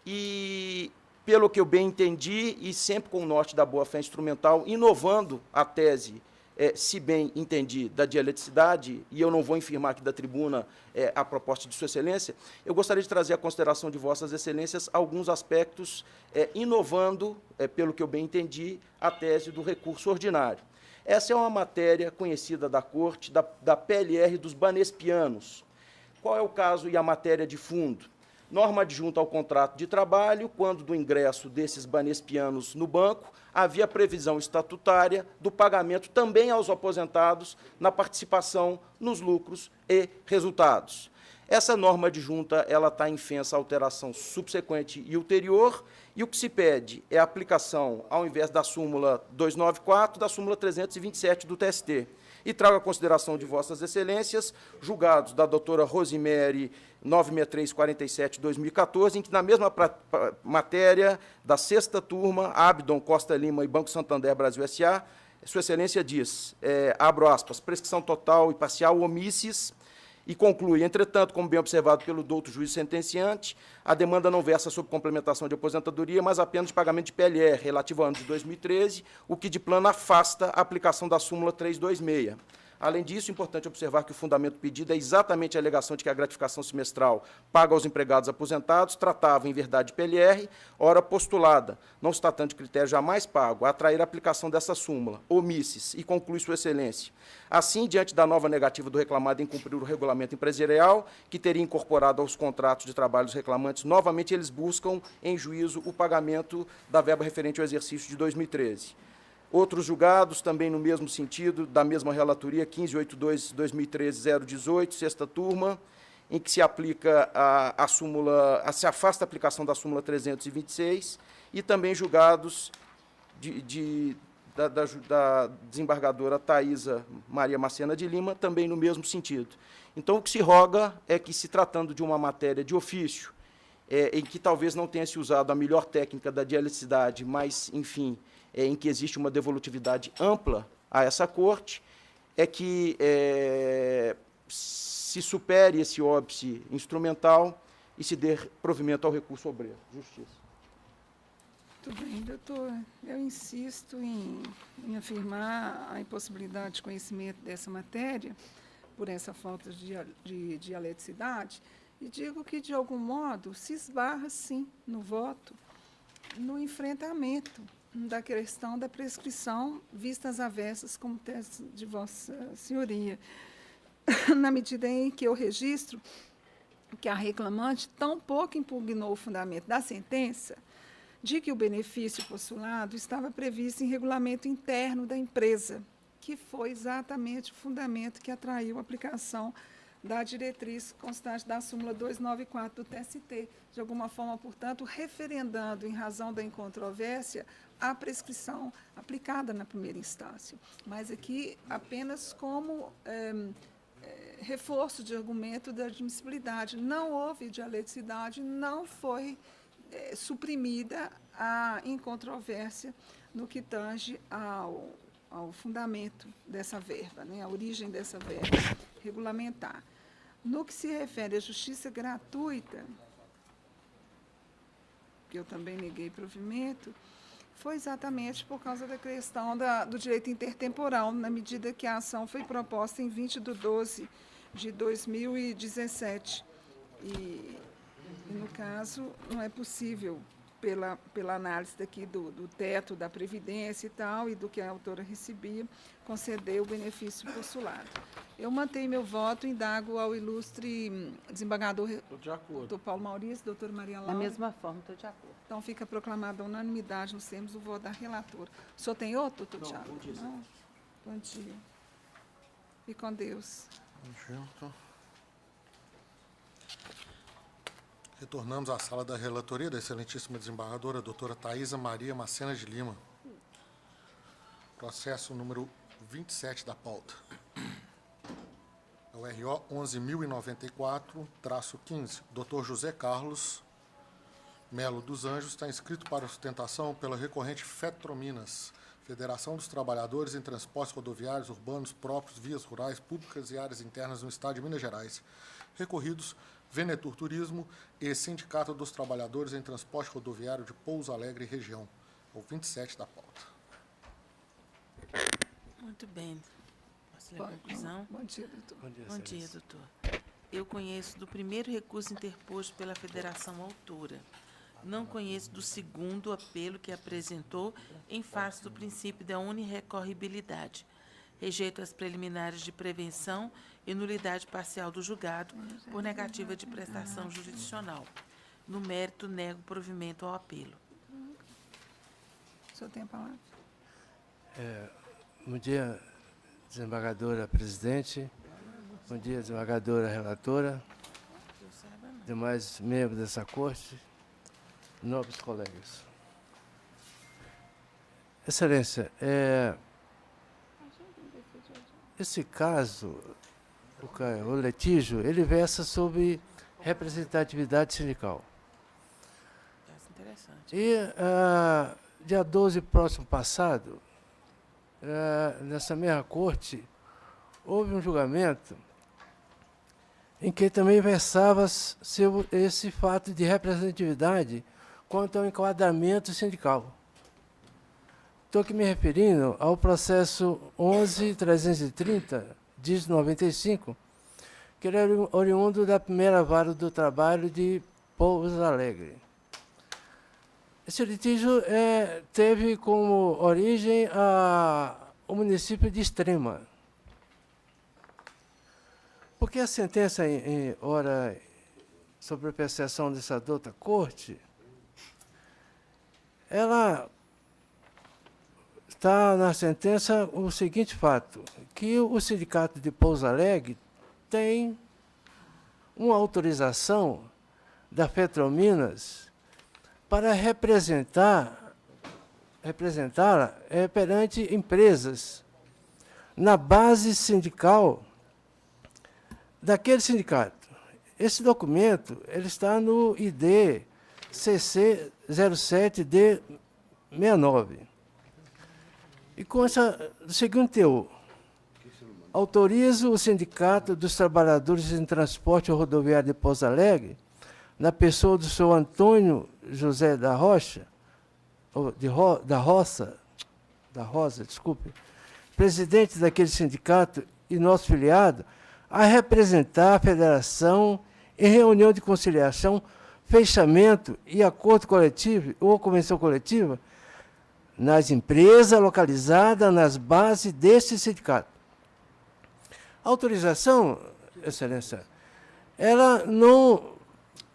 Speaker 6: E, pelo que eu bem entendi, e sempre com o norte da boa-fé instrumental, inovando a tese, se bem entendi, da dialeticidade, e eu não vou infirmar aqui da tribuna a proposta de Sua Excelência, eu gostaria de trazer à consideração de Vossas Excelências alguns aspectos, inovando, pelo que eu bem entendi, a tese do recurso ordinário. Essa é uma matéria conhecida da Corte, da PLR dos banespianos. Qual é o caso e a matéria de fundo? Norma adjunta ao contrato de trabalho, quando do ingresso desses banespianos no banco, havia previsão estatutária do pagamento também aos aposentados na participação nos lucros e resultados. Essa norma adjunta está infensa à alteração subsequente e ulterior, e o que se pede é a aplicação, ao invés da súmula 294, da súmula 327 do TST. E trago a consideração de Vossas Excelências, julgados da doutora Rosemary 96347/2014, em que, na mesma matéria da sexta turma, Abdon, Costa Lima e Banco Santander Brasil S.A., Sua Excelência diz, abro aspas, prescrição total e parcial omissis, e conclui, entretanto, como bem observado pelo douto juiz sentenciante, a demanda não versa sobre complementação de aposentadoria, mas apenas de pagamento de PLR, relativo ao ano de 2013, o que de plano afasta a aplicação da súmula 326. Além disso, é importante observar que o fundamento pedido é exatamente a alegação de que a gratificação semestral paga aos empregados aposentados tratava, em verdade, de PLR, ora postulada, não se tratando de critério jamais pago, a atrair a aplicação dessa súmula, omissis, e conclui Sua Excelência. Assim, diante da nova negativa do reclamado em cumprir o regulamento empresarial, que teria incorporado aos contratos de trabalho dos reclamantes, novamente eles buscam, em juízo, o pagamento da verba referente ao exercício de 2013. Outros julgados, também no mesmo sentido, da mesma relatoria, 1582/2013-018, sexta turma, em que se aplica a súmula, se afasta a aplicação da súmula 326, e também julgados da desembargadora Thaisa Maria Macena de Lima, também no mesmo sentido. Então, o que se roga é que, se tratando de uma matéria de ofício, em que talvez não tenha se usado a melhor técnica da dialeticidade, mas, enfim, em que existe uma devolutividade ampla a essa corte, é que se supere esse óbice instrumental e se dê provimento ao recurso obreiro. Justiça.
Speaker 1: Muito bem, doutor. Eu insisto em afirmar a impossibilidade de conhecimento dessa matéria, por essa falta de dialeticidade, e digo que, de algum modo, se esbarra, sim, no voto, no enfrentamento da questão da prescrição vistas avessas como tese de Vossa Senhoria, na medida em que eu registro que a reclamante tão pouco impugnou o fundamento da sentença de que o benefício postulado estava previsto em regulamento interno da empresa, que foi exatamente o fundamento que atraiu a aplicação da diretriz constante da súmula 294 do TST, de alguma forma, portanto, referendando, em razão da incontrovérsia, a prescrição aplicada na primeira instância. Mas aqui apenas como reforço de argumento da admissibilidade. Não houve dialeticidade, não foi suprimida a incontrovérsia no que tange ao fundamento dessa verba, né, a origem dessa verba regulamentar. No que se refere à justiça gratuita, que eu também neguei provimento, foi exatamente por causa da questão do direito intertemporal, na medida que a ação foi proposta em 20/12/2017. E, no caso, não é possível pela análise daqui do teto da Previdência e tal, e do que a autora recebia, conceder o benefício postulado. Eu mantenho meu voto e indago ao ilustre desembargador doutor Paulo Maurício, doutora Maria Laura.
Speaker 5: Da mesma forma, estou de acordo.
Speaker 1: Então, fica proclamada a unanimidade nos termos do voto da relatora. O senhor tem outro, doutor Tiago?
Speaker 6: Bom dia.
Speaker 1: Não? Bom dia. E com Deus.
Speaker 2: Junto. Retornamos à sala da relatoria da excelentíssima desembargadora, doutora Thaisa Maria Macena de Lima. Processo número 27 da pauta. É o RO 11.094-15. Dr. José Carlos Melo dos Anjos está inscrito para sustentação pela recorrente Fetrominas, Federação dos Trabalhadores em Transportes Rodoviários Urbanos Próprios, Vias Rurais, Públicas e Áreas Internas no Estado de Minas Gerais. Recorridos Venetur Turismo e Sindicato dos Trabalhadores em Transporte Rodoviário de Pouso Alegre e região. O 27 da pauta.
Speaker 3: Muito bem. Posso ler a conclusão?
Speaker 1: Bom dia, doutor.
Speaker 3: Bom dia, doutor. Eu conheço do primeiro recurso interposto pela Federação Autora. Não conheço do segundo apelo que apresentou em face do princípio da unirrecorribilidade. Rejeito as preliminares de prevenção e nulidade parcial do julgado por negativa de prestação jurisdicional. No mérito, nego provimento ao apelo.
Speaker 1: O senhor tem a palavra.
Speaker 10: Bom dia, desembargadora presidente. Bom dia, desembargadora relatora. Demais membros dessa corte, nobres colegas. Excelência, esse caso, o litígio, ele versa sobre representatividade sindical.
Speaker 3: Interessante.
Speaker 10: E dia 12 próximo passado, nessa mesma corte, houve um julgamento em que também versava sobre esse fato de representatividade quanto ao enquadramento sindical. Estou aqui me referindo ao processo 11.330, de 95, que era oriundo da primeira vara do trabalho de Pouso Alegre. Esse litígio teve como origem o município de Extrema. Porque a sentença sobre a apreciação dessa douta corte, ela está na sentença o seguinte fato, que o sindicato de Pouso Alegre tem uma autorização da Fetrominas para representá-la perante empresas na base sindical daquele sindicato. Esse documento ele está no ID CC 07D69. E consta do seguinte teor: autorizo o Sindicato dos Trabalhadores em Transporte Rodoviário de Pouso Alegre, na pessoa do senhor Antônio José da Rocha, presidente daquele sindicato e nosso filiado, a representar a federação em reunião de conciliação, fechamento e acordo coletivo ou convenção coletiva nas empresas localizadas nas bases deste sindicato. A autorização, Excelência, ela não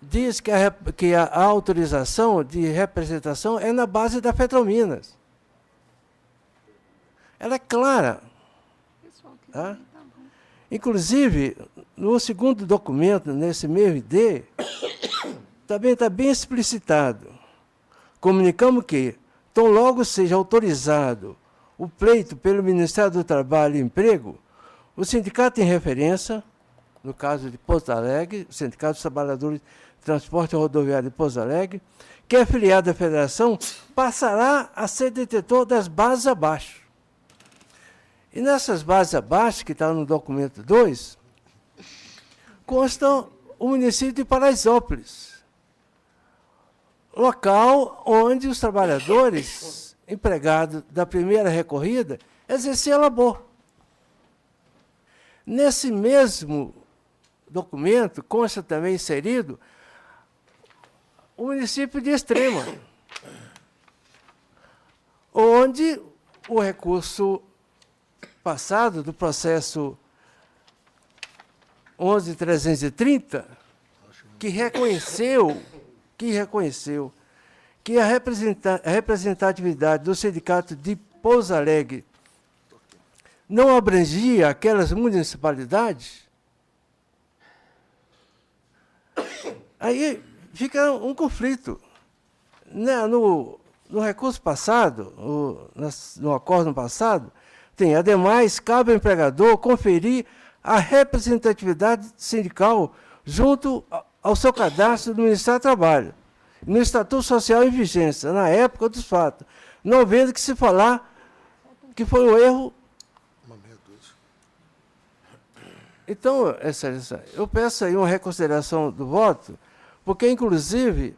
Speaker 10: diz que a autorização de representação é na base da Fetrominas. Ela é clara. Tá? Inclusive, no segundo documento, nesse mesmo ID, também está bem explicitado. Comunicamos que, tão logo seja autorizado o pleito pelo Ministério do Trabalho e Emprego, o sindicato em referência, no caso de Pouso Alegre, o Sindicato dos Trabalhadores de Transporte Rodoviário de Pouso Alegre, que é afiliado à federação, passará a ser detentor das bases abaixo. E nessas bases abaixo, que está no documento 2, constam o município de Paraisópolis, local onde os trabalhadores empregados da primeira recorrida exerciam labor. Nesse mesmo documento, consta também inserido o município de Extrema, onde o recurso passado do processo 11.330, que reconheceu que a representatividade do sindicato de Pouso Alegre não abrangia aquelas municipalidades, aí fica um conflito. No recurso passado, no acordo passado, tem, ademais, cabe ao empregador conferir a representatividade sindical junto ao seu cadastro do Ministério do Trabalho, no Estatuto Social em vigência, na época dos fatos, não havendo que se falar que foi um erro. Então, Excelência, eu peço aí uma reconsideração do voto, porque, inclusive,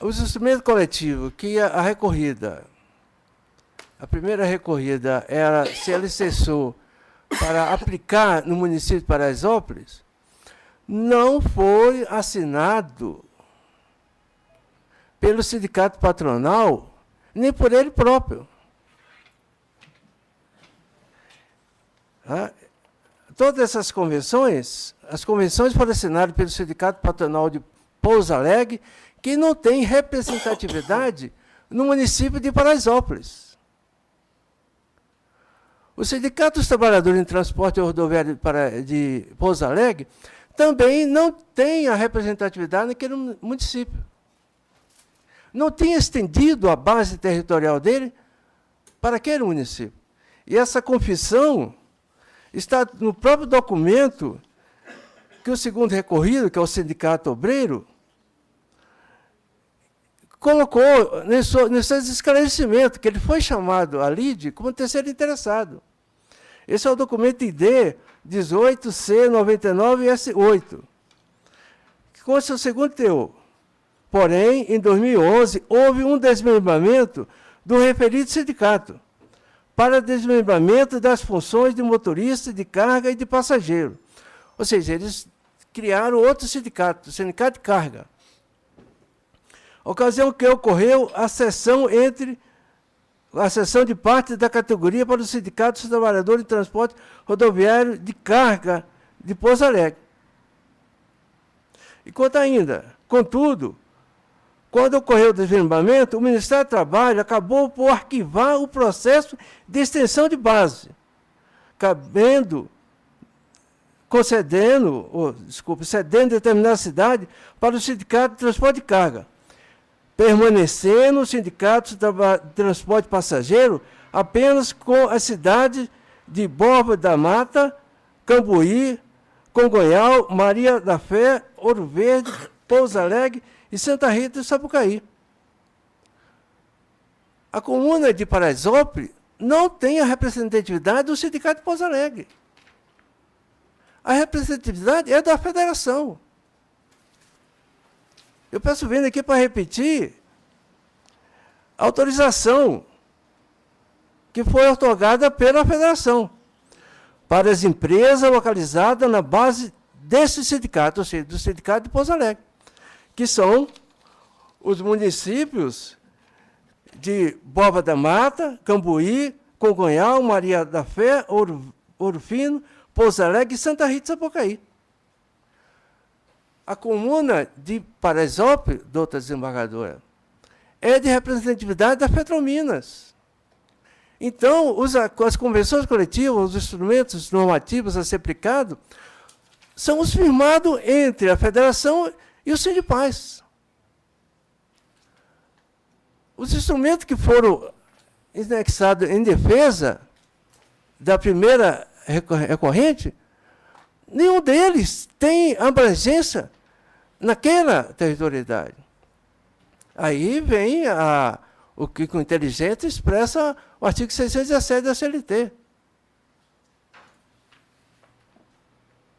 Speaker 10: os instrumentos coletivos que a recorrida, a primeira recorrida, se ela cessou para aplicar no município de Paraisópolis, não foi assinado pelo sindicato patronal, nem por ele próprio. Todas essas convenções, as convenções foram assinadas pelo sindicato patronal de Pouso Alegre, que não tem representatividade no município de Paraisópolis. O Sindicato dos Trabalhadores em Transporte Rodoviário de Pouso Alegre também não tem a representatividade naquele município. Não tinha estendido a base territorial dele para aquele município. E essa confissão está no próprio documento que o segundo recorrido, que é o Sindicato Obreiro, colocou nesses esclarecimentos, que ele foi chamado ali como terceiro interessado. Esse é o documento ID 18C99S8, que consta o segundo teor. Porém, em 2011, houve um desmembramento do referido sindicato para desmembramento das funções de motorista, de carga e de passageiro. Ou seja, eles criaram outro sindicato, o Sindicato de Carga. Ocasião que ocorreu a cessão de parte da categoria para o Sindicato dos Trabalhadores de Transporte Rodoviário de Carga de Pouso Alegre. E quanto ainda, contudo, quando ocorreu o desmembramento, o Ministério do Trabalho acabou por arquivar o processo de extensão de base, cedendo determinada cidade para o Sindicato de Transporte de Carga, permanecendo o Sindicato de Transporte Passageiro apenas com as cidades de Borba da Mata, Cambuí, Congonhal, Maria da Fé, Ouro Verde, Pouso Alegre e Santa Rita e Sapucaí. A comuna de Paraisópolis não tem a representatividade do Sindicato de Pouso Alegre. A representatividade é da federação. Eu peço vindo aqui para repetir a autorização que foi otorgada pela federação para as empresas localizadas na base desse sindicato, ou seja, do Sindicato de Pouso Alegre, que são os municípios de Borba da Mata, Cambuí, Congonhal, Maria da Fé, Ouro Fino, Pouso Alegre e Santa Rita e Sapucaí. A comuna de Paraisópolis, doutora desembargadora, é de representatividade da Petrominas. Então, as convenções coletivas, os instrumentos normativos a ser aplicados, são os firmados entre a federação e o Sindipaz. Os instrumentos que foram anexados em defesa da primeira recorrente, nenhum deles tem abrangência naquela territorialidade. Aí vem o que com inteligência expressa o artigo 617 da CLT.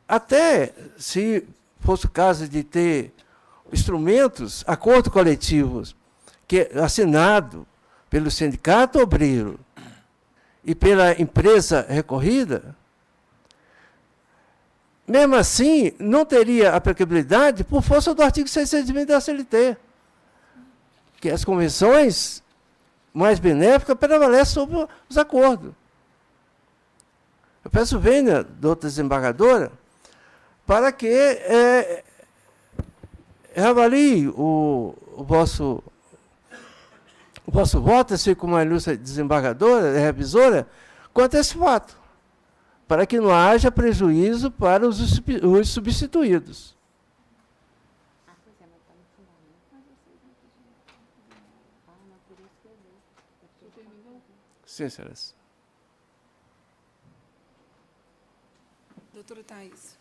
Speaker 10: Até se fosse o caso de ter instrumentos, acordos coletivos, que assinado pelo Sindicato Obreiro e pela empresa recorrida, mesmo assim, não teria aplicabilidade por força do artigo 620 da CLT, que as convenções mais benéfica prevalece sobre os acordos. Eu peço vênia, doutora desembargadora, para que avalie o vosso voto, assim como a ilustre desembargadora, revisora, quanto a esse fato, para que não haja prejuízo para os substituídos. Sim, senhoras.
Speaker 1: Doutora Thais.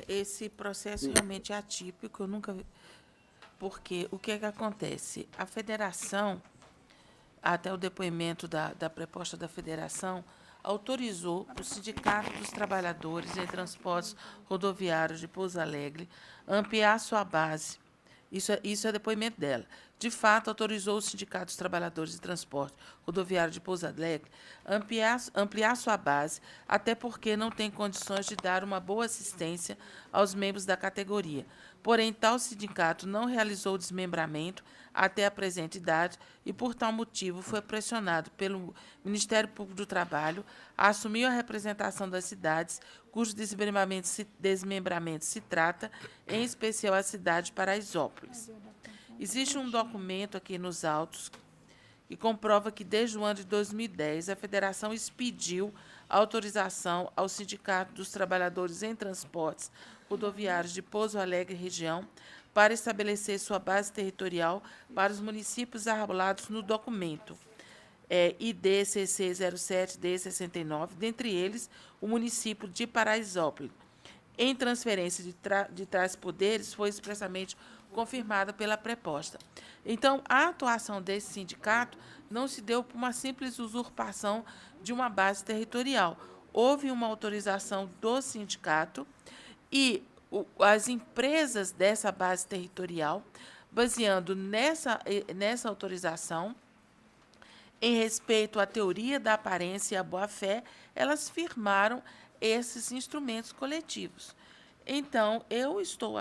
Speaker 3: Esse processo realmente é atípico, eu nunca vi. Porque o que é que acontece? A federação, até o depoimento da proposta da federação, autorizou o Sindicato dos Trabalhadores em Transportes Rodoviários de Pouso Alegre ampliar sua base. Isso é depoimento dela. De fato, autorizou o Sindicato dos Trabalhadores de Transporte Rodoviário de Pouso Alegre ampliar sua base, até porque não tem condições de dar uma boa assistência aos membros da categoria. Porém, tal sindicato não realizou o desmembramento até a presente idade e, por tal motivo, foi pressionado pelo Ministério Público do Trabalho a assumir a representação das cidades cujo desmembramento se trata, em especial a cidade de Paraisópolis. Existe um documento aqui nos autos que comprova que, desde o ano de 2010, a Federação expediu autorização ao Sindicato dos Trabalhadores em Transportes Rodoviários de Pouso Alegre região para estabelecer sua base territorial para os municípios arrolados no documento ID CC 07D 69, dentre eles o município de Paraisópolis. Em transferência de tais poderes, foi expressamente confirmada pela preposta. Então, a atuação desse sindicato não se deu por uma simples usurpação de uma base territorial. Houve uma autorização do sindicato e as empresas dessa base territorial, baseando nessa autorização, em respeito à teoria da aparência e à boa-fé, elas firmaram esses instrumentos coletivos. Então, eu estou,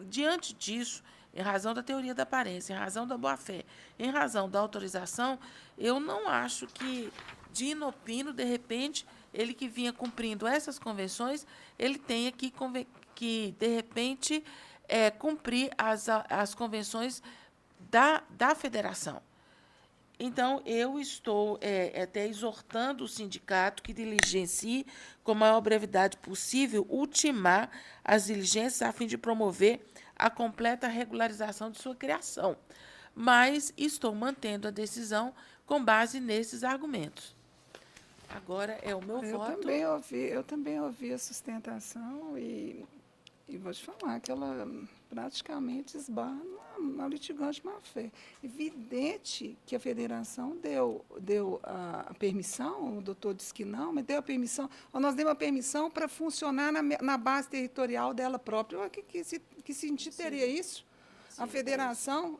Speaker 3: diante disso, em razão da teoria da aparência, em razão da boa-fé, em razão da autorização, eu não acho que, de inopino, de repente, ele que vinha cumprindo essas convenções, ele tenha que de repente, cumprir as convenções da federação. Então, eu estou até exortando o sindicato que diligencie, com a maior brevidade possível, ultimar as diligências a fim de promover a completa regularização de sua criação. Mas estou mantendo a decisão com base nesses argumentos. Agora é o meu voto.
Speaker 1: Eu também ouvi a sustentação e vou te falar que ela praticamente esbarra na litigante má-fé. Evidente que a federação deu a permissão, o doutor disse que não, mas deu a permissão, nós demos a permissão para funcionar na base territorial dela própria. Que sentido teria isso? A federação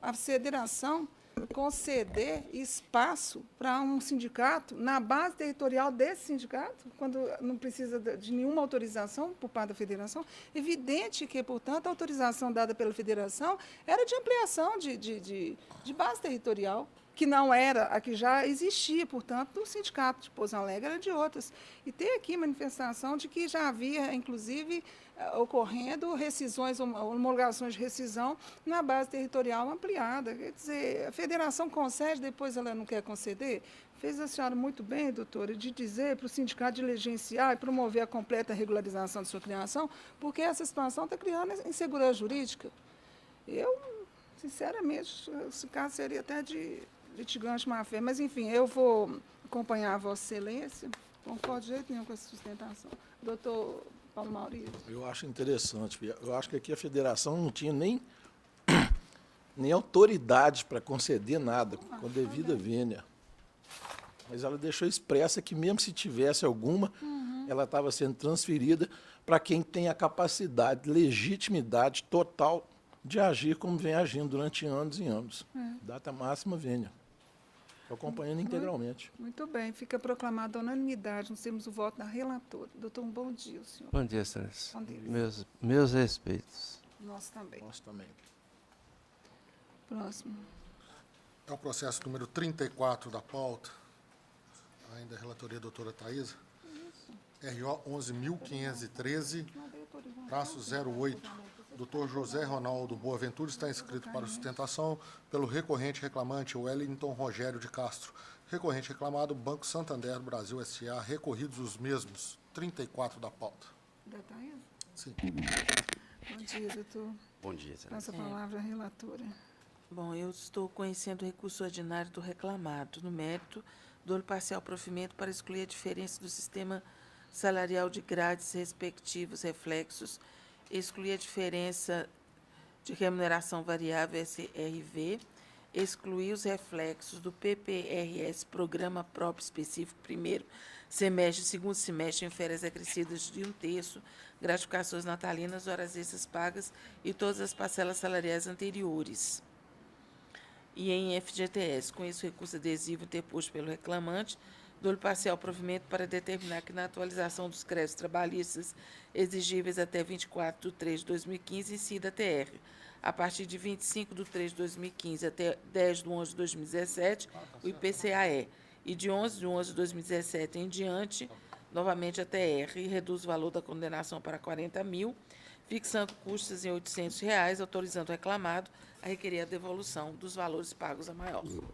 Speaker 1: conceder espaço para um sindicato na base territorial desse sindicato, quando não precisa de nenhuma autorização por parte da federação. Evidente que, portanto, a autorização dada pela federação era de ampliação de base territorial, que não era a que já existia, portanto, do sindicato de Pouso Alegre, era de outras. E tem aqui manifestação de que já havia, inclusive, ocorrendo rescisões, homologações de rescisão na base territorial ampliada. Quer dizer, a federação concede, depois ela não quer conceder. Fez a senhora muito bem, doutora, de dizer para o sindicato diligenciar e promover a completa regularização de sua criação, porque essa situação está criando insegurança jurídica. Eu, sinceramente, esse caso seria até de litigante má-fé, mas, enfim, eu vou acompanhar a Vossa Excelência, não concordo de jeito nenhum com essa sustentação. Doutor Paulo Maurício.
Speaker 11: Eu acho interessante, eu acho que aqui a federação não tinha nem autoridade para conceder nada, com devida vênia. Mas ela deixou expressa que, mesmo se tivesse alguma, ela estava sendo transferida para quem tem a capacidade, legitimidade total de agir como vem agindo durante anos e anos. Data máxima vênia. Estou acompanhando integralmente.
Speaker 1: Muito bem. Fica proclamada a unanimidade. Nós temos o voto da relatora. Doutor, um bom dia, senhor.
Speaker 10: Bom dia, excelência.
Speaker 1: Bom dia.
Speaker 10: Meus respeitos.
Speaker 1: Nós também.
Speaker 11: Nós também.
Speaker 1: Próximo.
Speaker 2: É o processo número 34 da pauta, ainda a relatoria da doutora Thaisa, RO 11.513-08. Dr. José Ronaldo Boaventura está inscrito para sustentação pelo recorrente reclamante Wellington Rogério de Castro. Recorrente reclamado, Banco Santander do Brasil S.A., recorridos os mesmos. 34 da pauta.
Speaker 1: Da Thaisa?
Speaker 2: Sim.
Speaker 1: Bom dia, doutor.
Speaker 12: Bom dia, senhora.
Speaker 1: Passa a palavra à relatora.
Speaker 3: Bom, eu estou conhecendo o recurso ordinário do reclamado, no mérito do parcial provimento para excluir a diferença do sistema salarial de grades respectivos reflexos, excluir a diferença de remuneração variável SRV, excluir os reflexos do PPRS, Programa Próprio Específico, primeiro semestre, segundo semestre, em férias acrescidas de 1/3, gratificações natalinas, horas extras pagas e todas as parcelas salariais anteriores. E em FGTS, com esse recurso adesivo interposto pelo reclamante, dou-lhe parcial provimento para determinar que na atualização dos créditos trabalhistas exigíveis até 24/3/2015 incida a TR. A partir de 25/3/2015 até 10/11/2017, o IPCAE. E de 11/11/2017 em diante, novamente a TR, e reduz o valor da condenação para 40 mil, fixando custas em R$ 800, autorizando o reclamado a requerer a devolução dos valores pagos a maior.
Speaker 1: O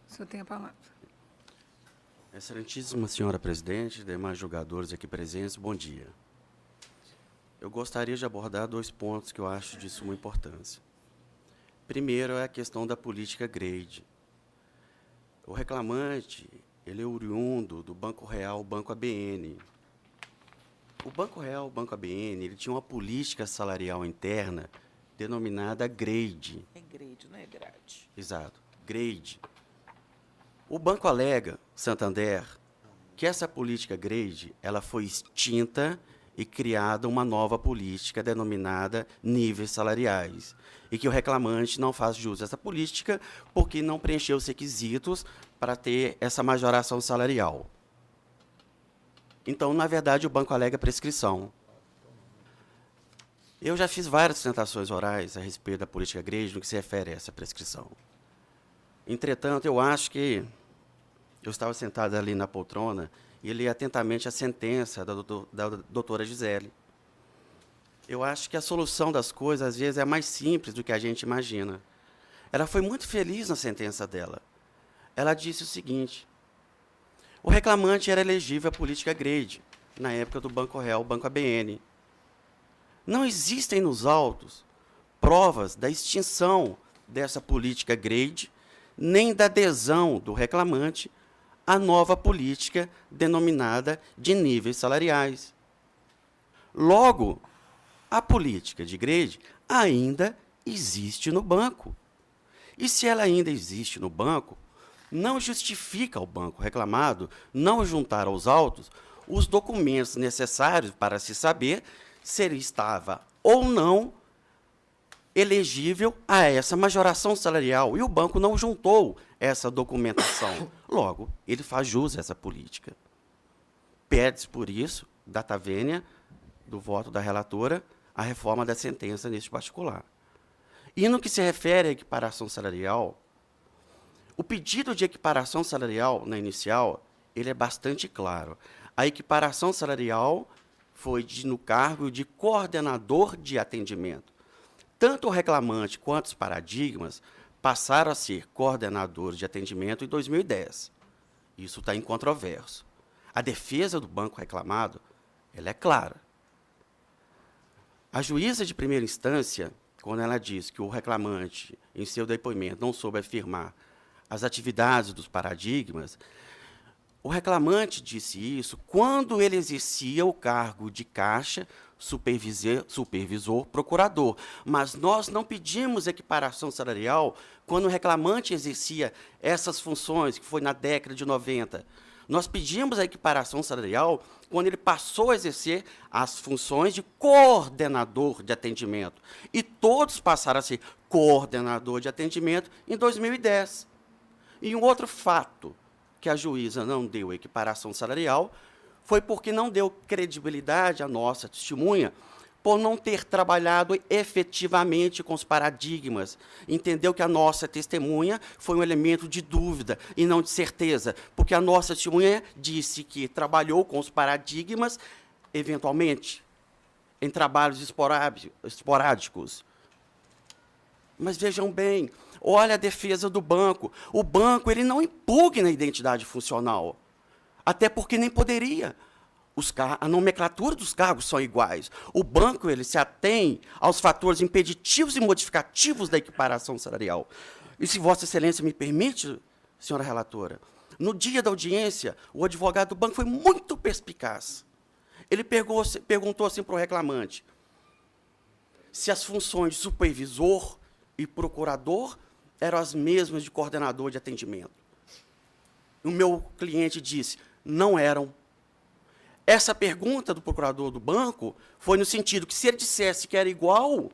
Speaker 1: senhor tem a palavra.
Speaker 12: Excelentíssima senhora presidente, demais julgadores aqui presentes, bom dia. Eu gostaria de abordar 2 pontos que eu acho de suma importância. Primeiro é a questão da política grade. O reclamante, ele é oriundo do Banco Real, Banco ABN. O Banco Real, Banco ABN, ele tinha uma política salarial interna denominada grade.
Speaker 3: É grade, não é grade.
Speaker 12: Exato, grade. O banco alega, Santander, que essa política grade ela foi extinta e criada uma nova política denominada níveis salariais, e que o reclamante não faz jus a essa política porque não preencheu os requisitos para ter essa majoração salarial. Então, na verdade, o banco alega prescrição. Eu já fiz várias sustentações orais a respeito da política grade no que se refere a essa prescrição. Entretanto, eu acho que eu estava sentado ali na poltrona e li atentamente a sentença da doutora Gisele. Eu acho que a solução das coisas, às vezes, é mais simples do que a gente imagina. Ela foi muito feliz na sentença dela. Ela disse o seguinte: o reclamante era elegível à política grade, na época do Banco Real, Banco ABN. Não existem nos autos provas da extinção dessa política grade, nem da adesão do reclamante à nova política denominada de níveis salariais. Logo, a política de grade ainda existe no banco. E se ela ainda existe no banco, não justifica ao banco reclamado não juntar aos autos os documentos necessários para se saber se ele estava ou não elegível a essa majoração salarial. E o banco não juntou essa documentação. Logo, ele faz jus a essa política. Pede-se, por isso, data vênia do voto da relatora, a reforma da sentença neste particular. E no que se refere à equiparação salarial, o pedido de equiparação salarial na inicial, ele é bastante claro. A equiparação salarial foi no cargo de coordenador de atendimento. Tanto o reclamante quanto os paradigmas passaram a ser coordenadores de atendimento em 2010. Isso está incontroverso. A defesa do banco reclamado, ela é clara. A juíza de primeira instância, quando ela diz que o reclamante, em seu depoimento, não soube afirmar as atividades dos paradigmas, o reclamante disse isso quando ele exercia o cargo de caixa, supervisor, procurador. Mas nós não pedimos equiparação salarial quando o reclamante exercia essas funções, que foi na década de 90. Nós pedimos a equiparação salarial quando ele passou a exercer as funções de coordenador de atendimento. E todos passaram a ser coordenador de atendimento em 2010. E um outro fato que a juíza não deu equiparação salarial foi porque não deu credibilidade à nossa testemunha por não ter trabalhado efetivamente com os paradigmas. Entendeu que a nossa testemunha foi um elemento de dúvida e não de certeza, porque a nossa testemunha disse que trabalhou com os paradigmas, eventualmente, em trabalhos esporádicos. Mas vejam bem, olha a defesa do banco. O banco ele não impugna a identidade funcional, até porque nem poderia. A nomenclatura dos cargos são iguais. O banco ele se atém aos fatores impeditivos e modificativos da equiparação salarial. E se Vossa Excelência me permite, senhora relatora, no dia da audiência, o advogado do banco foi muito perspicaz. Ele perguntou assim para o reclamante se as funções de supervisor e procurador eram as mesmas de coordenador de atendimento. O meu cliente disse, não eram. Essa pergunta do procurador do banco foi no sentido que, se ele dissesse que era igual,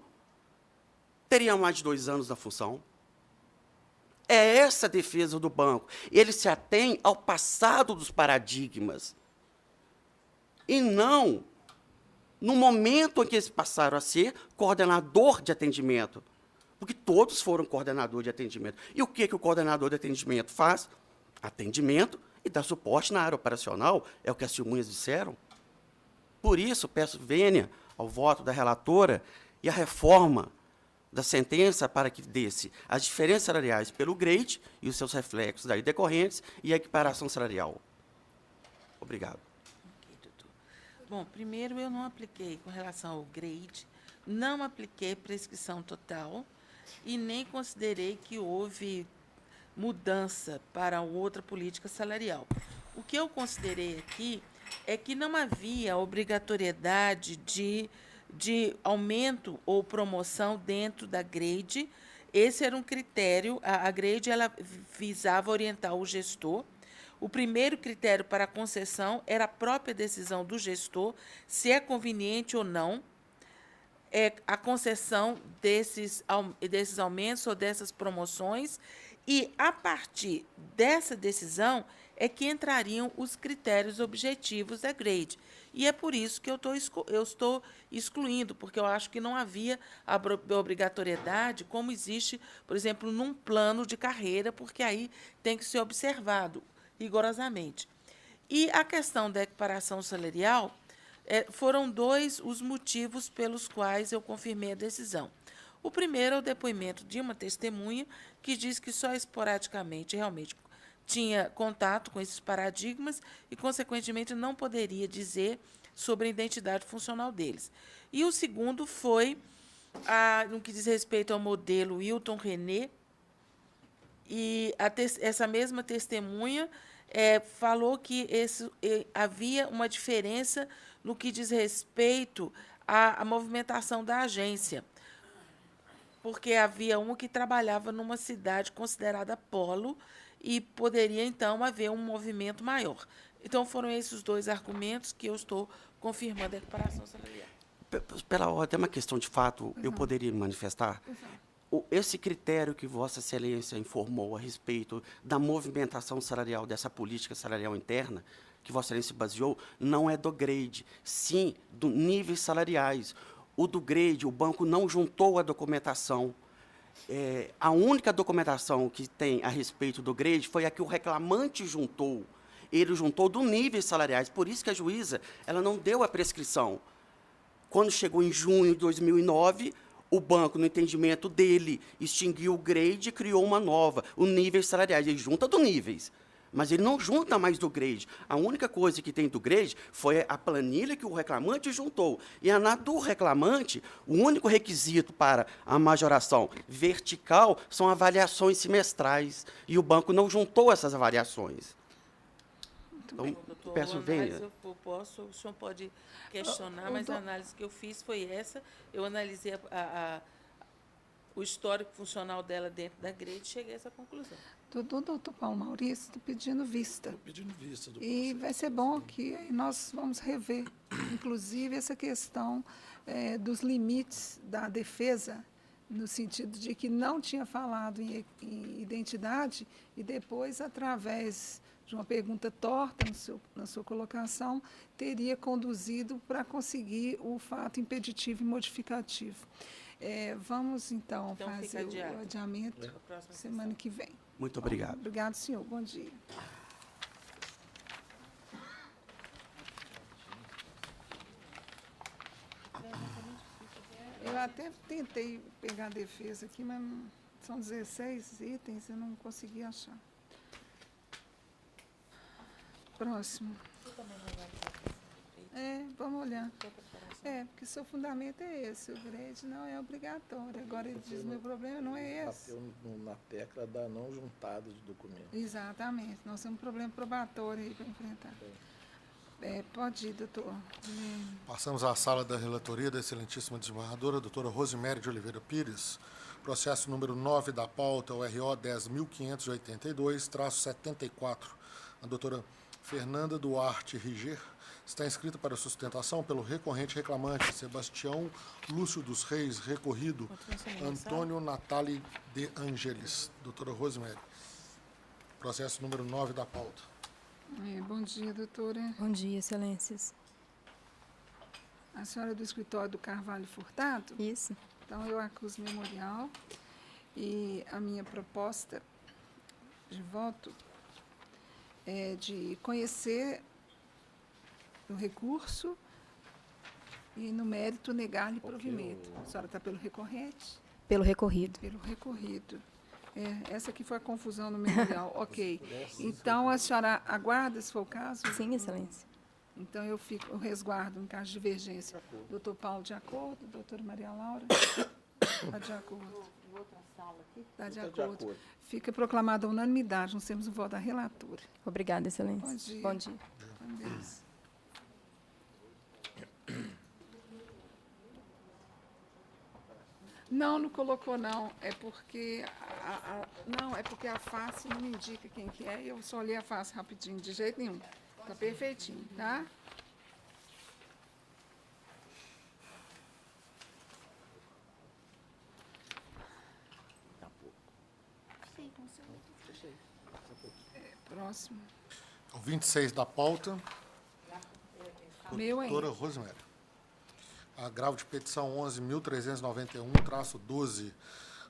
Speaker 12: teria mais de 2 anos na função. É essa a defesa do banco. Ele se atém ao passado dos paradigmas. E não no momento em que eles passaram a ser coordenador de atendimento. Porque todos foram coordenador de atendimento. E o que o coordenador de atendimento faz? Atendimento e dá suporte na área operacional, é o que as testemunhas disseram. Por isso, peço vênia ao voto da relatora e a reforma da sentença para que desse as diferenças salariais pelo grade e os seus reflexos daí decorrentes e a equiparação salarial. Obrigado.
Speaker 3: Bom, primeiro, eu não apliquei, com relação ao grade, não apliquei prescrição total e nem considerei que houve mudança para outra política salarial. O que eu considerei aqui é que não havia obrigatoriedade de aumento ou promoção dentro da grade. Esse era um critério, a grade ela visava orientar o gestor. O primeiro critério para a concessão era a própria decisão do gestor, se é conveniente ou não a concessão desses aumentos ou dessas promoções, e, a partir dessa decisão, é que entrariam os critérios objetivos da grade. E é por isso que eu estou excluindo, porque eu acho que não havia a obrigatoriedade, como existe, por exemplo, num plano de carreira, porque aí tem que ser observado rigorosamente. E a questão da equiparação salarial, foram 2 os motivos pelos quais eu confirmei a decisão. O primeiro é o depoimento de uma testemunha que diz que só esporadicamente realmente tinha contato com esses paradigmas e, consequentemente, não poderia dizer sobre a identidade funcional deles. E o segundo foi, no que diz respeito ao modelo Hilton René, e essa mesma testemunha falou que havia uma diferença no que diz respeito à movimentação da agência, porque havia um que trabalhava numa cidade considerada polo e poderia, então, haver um movimento maior. Então, foram esses os 2 argumentos que eu estou confirmando a equiparação salarial.
Speaker 12: Pela ordem, é uma questão de fato, eu poderia me manifestar? Esse critério que Vossa Excelência informou a respeito da movimentação salarial, dessa política salarial interna, que Vossa Excelência baseou, não é do grade, sim do níveis salariais. O do grade, o banco não juntou a documentação. A única documentação que tem a respeito do grade foi a que o reclamante juntou. Ele juntou do níveis salariais. Por isso que a juíza ela não deu a prescrição. Quando chegou em junho de 2009, o banco, no entendimento dele, extinguiu o grade e criou uma nova, o níveis salariais. Ele junta do níveis, mas ele não junta mais do grade. A única coisa que tem do grade foi a planilha que o reclamante juntou. E na do reclamante, o único requisito para a majoração vertical são avaliações semestrais. E o banco não juntou essas avaliações. Então,
Speaker 3: doutor,
Speaker 12: peço vênia.
Speaker 3: O senhor pode questionar, mas a análise que eu fiz foi essa. Eu analisei o histórico funcional dela dentro da grade e cheguei a essa conclusão.
Speaker 1: Doutor Paulo Maurício, estou pedindo vista.
Speaker 11: Estou pedindo vista.
Speaker 1: E vai ser bom que nós vamos rever, inclusive, essa questão dos limites da defesa, no sentido de que não tinha falado em identidade e depois, através de uma pergunta torta na sua colocação, teria conduzido para conseguir o fato impeditivo e modificativo. Vamos, então fazer o adiamento semana que vem.
Speaker 12: Muito obrigado.
Speaker 1: Obrigado, senhor. Bom dia. Eu até tentei pegar a defesa aqui, mas são 16 itens, eu não consegui achar. Próximo. Vamos olhar. Porque seu fundamento é esse, o grade não é obrigatório. Agora ele diz, meu problema não é esse.
Speaker 11: Bateu na tecla da não juntada de documentos.
Speaker 1: Exatamente. Nós temos um problema probatório aí para enfrentar. Pode ir, doutor.
Speaker 2: Passamos à sala da relatoria da excelentíssima desembargadora, doutora Rosiméria de Oliveira Pires. Processo número 9 da pauta, o RO 10.582-74. A doutora Fernanda Duarte Riger está inscrita para sustentação pelo recorrente reclamante Sebastião Lúcio dos Reis, recorrido Antônio Natali de Angelis. Doutora Rosiméria. Processo número 9 da pauta.
Speaker 1: Bom dia, doutora.
Speaker 13: Bom dia, excelências.
Speaker 1: A senhora é do escritório do Carvalho Furtado?
Speaker 13: Isso.
Speaker 1: Então, eu acuso memorial e a minha proposta de voto é de conhecer o recurso e, no mérito, negar-lhe provimento. A senhora está pelo recorrente?
Speaker 13: Pelo recorrido.
Speaker 1: Pelo recorrido. Essa aqui foi a confusão no memorial. Ok. Então, a senhora aguarda, se for o caso?
Speaker 13: Sim, excelência.
Speaker 1: Então, eu resguardo em caso de divergência. Doutor Paulo, de acordo? Doutora Maria Laura? Está de acordo.
Speaker 5: Outra sala aqui?
Speaker 1: Está de acordo. Fica proclamada a unanimidade. Nós temos o voto da relatora.
Speaker 13: Obrigada, excelência.
Speaker 1: Bom dia.
Speaker 13: Bom dia.
Speaker 1: Não colocou, não. É porque a face não me indica quem que é. Eu só olhei a face rapidinho, de jeito nenhum. Está perfeitinho, tá? Próximo.
Speaker 2: O 26 da pauta.
Speaker 1: Meu ainda.
Speaker 2: Doutora Rosiméria. Agravo de petição 11.391-12,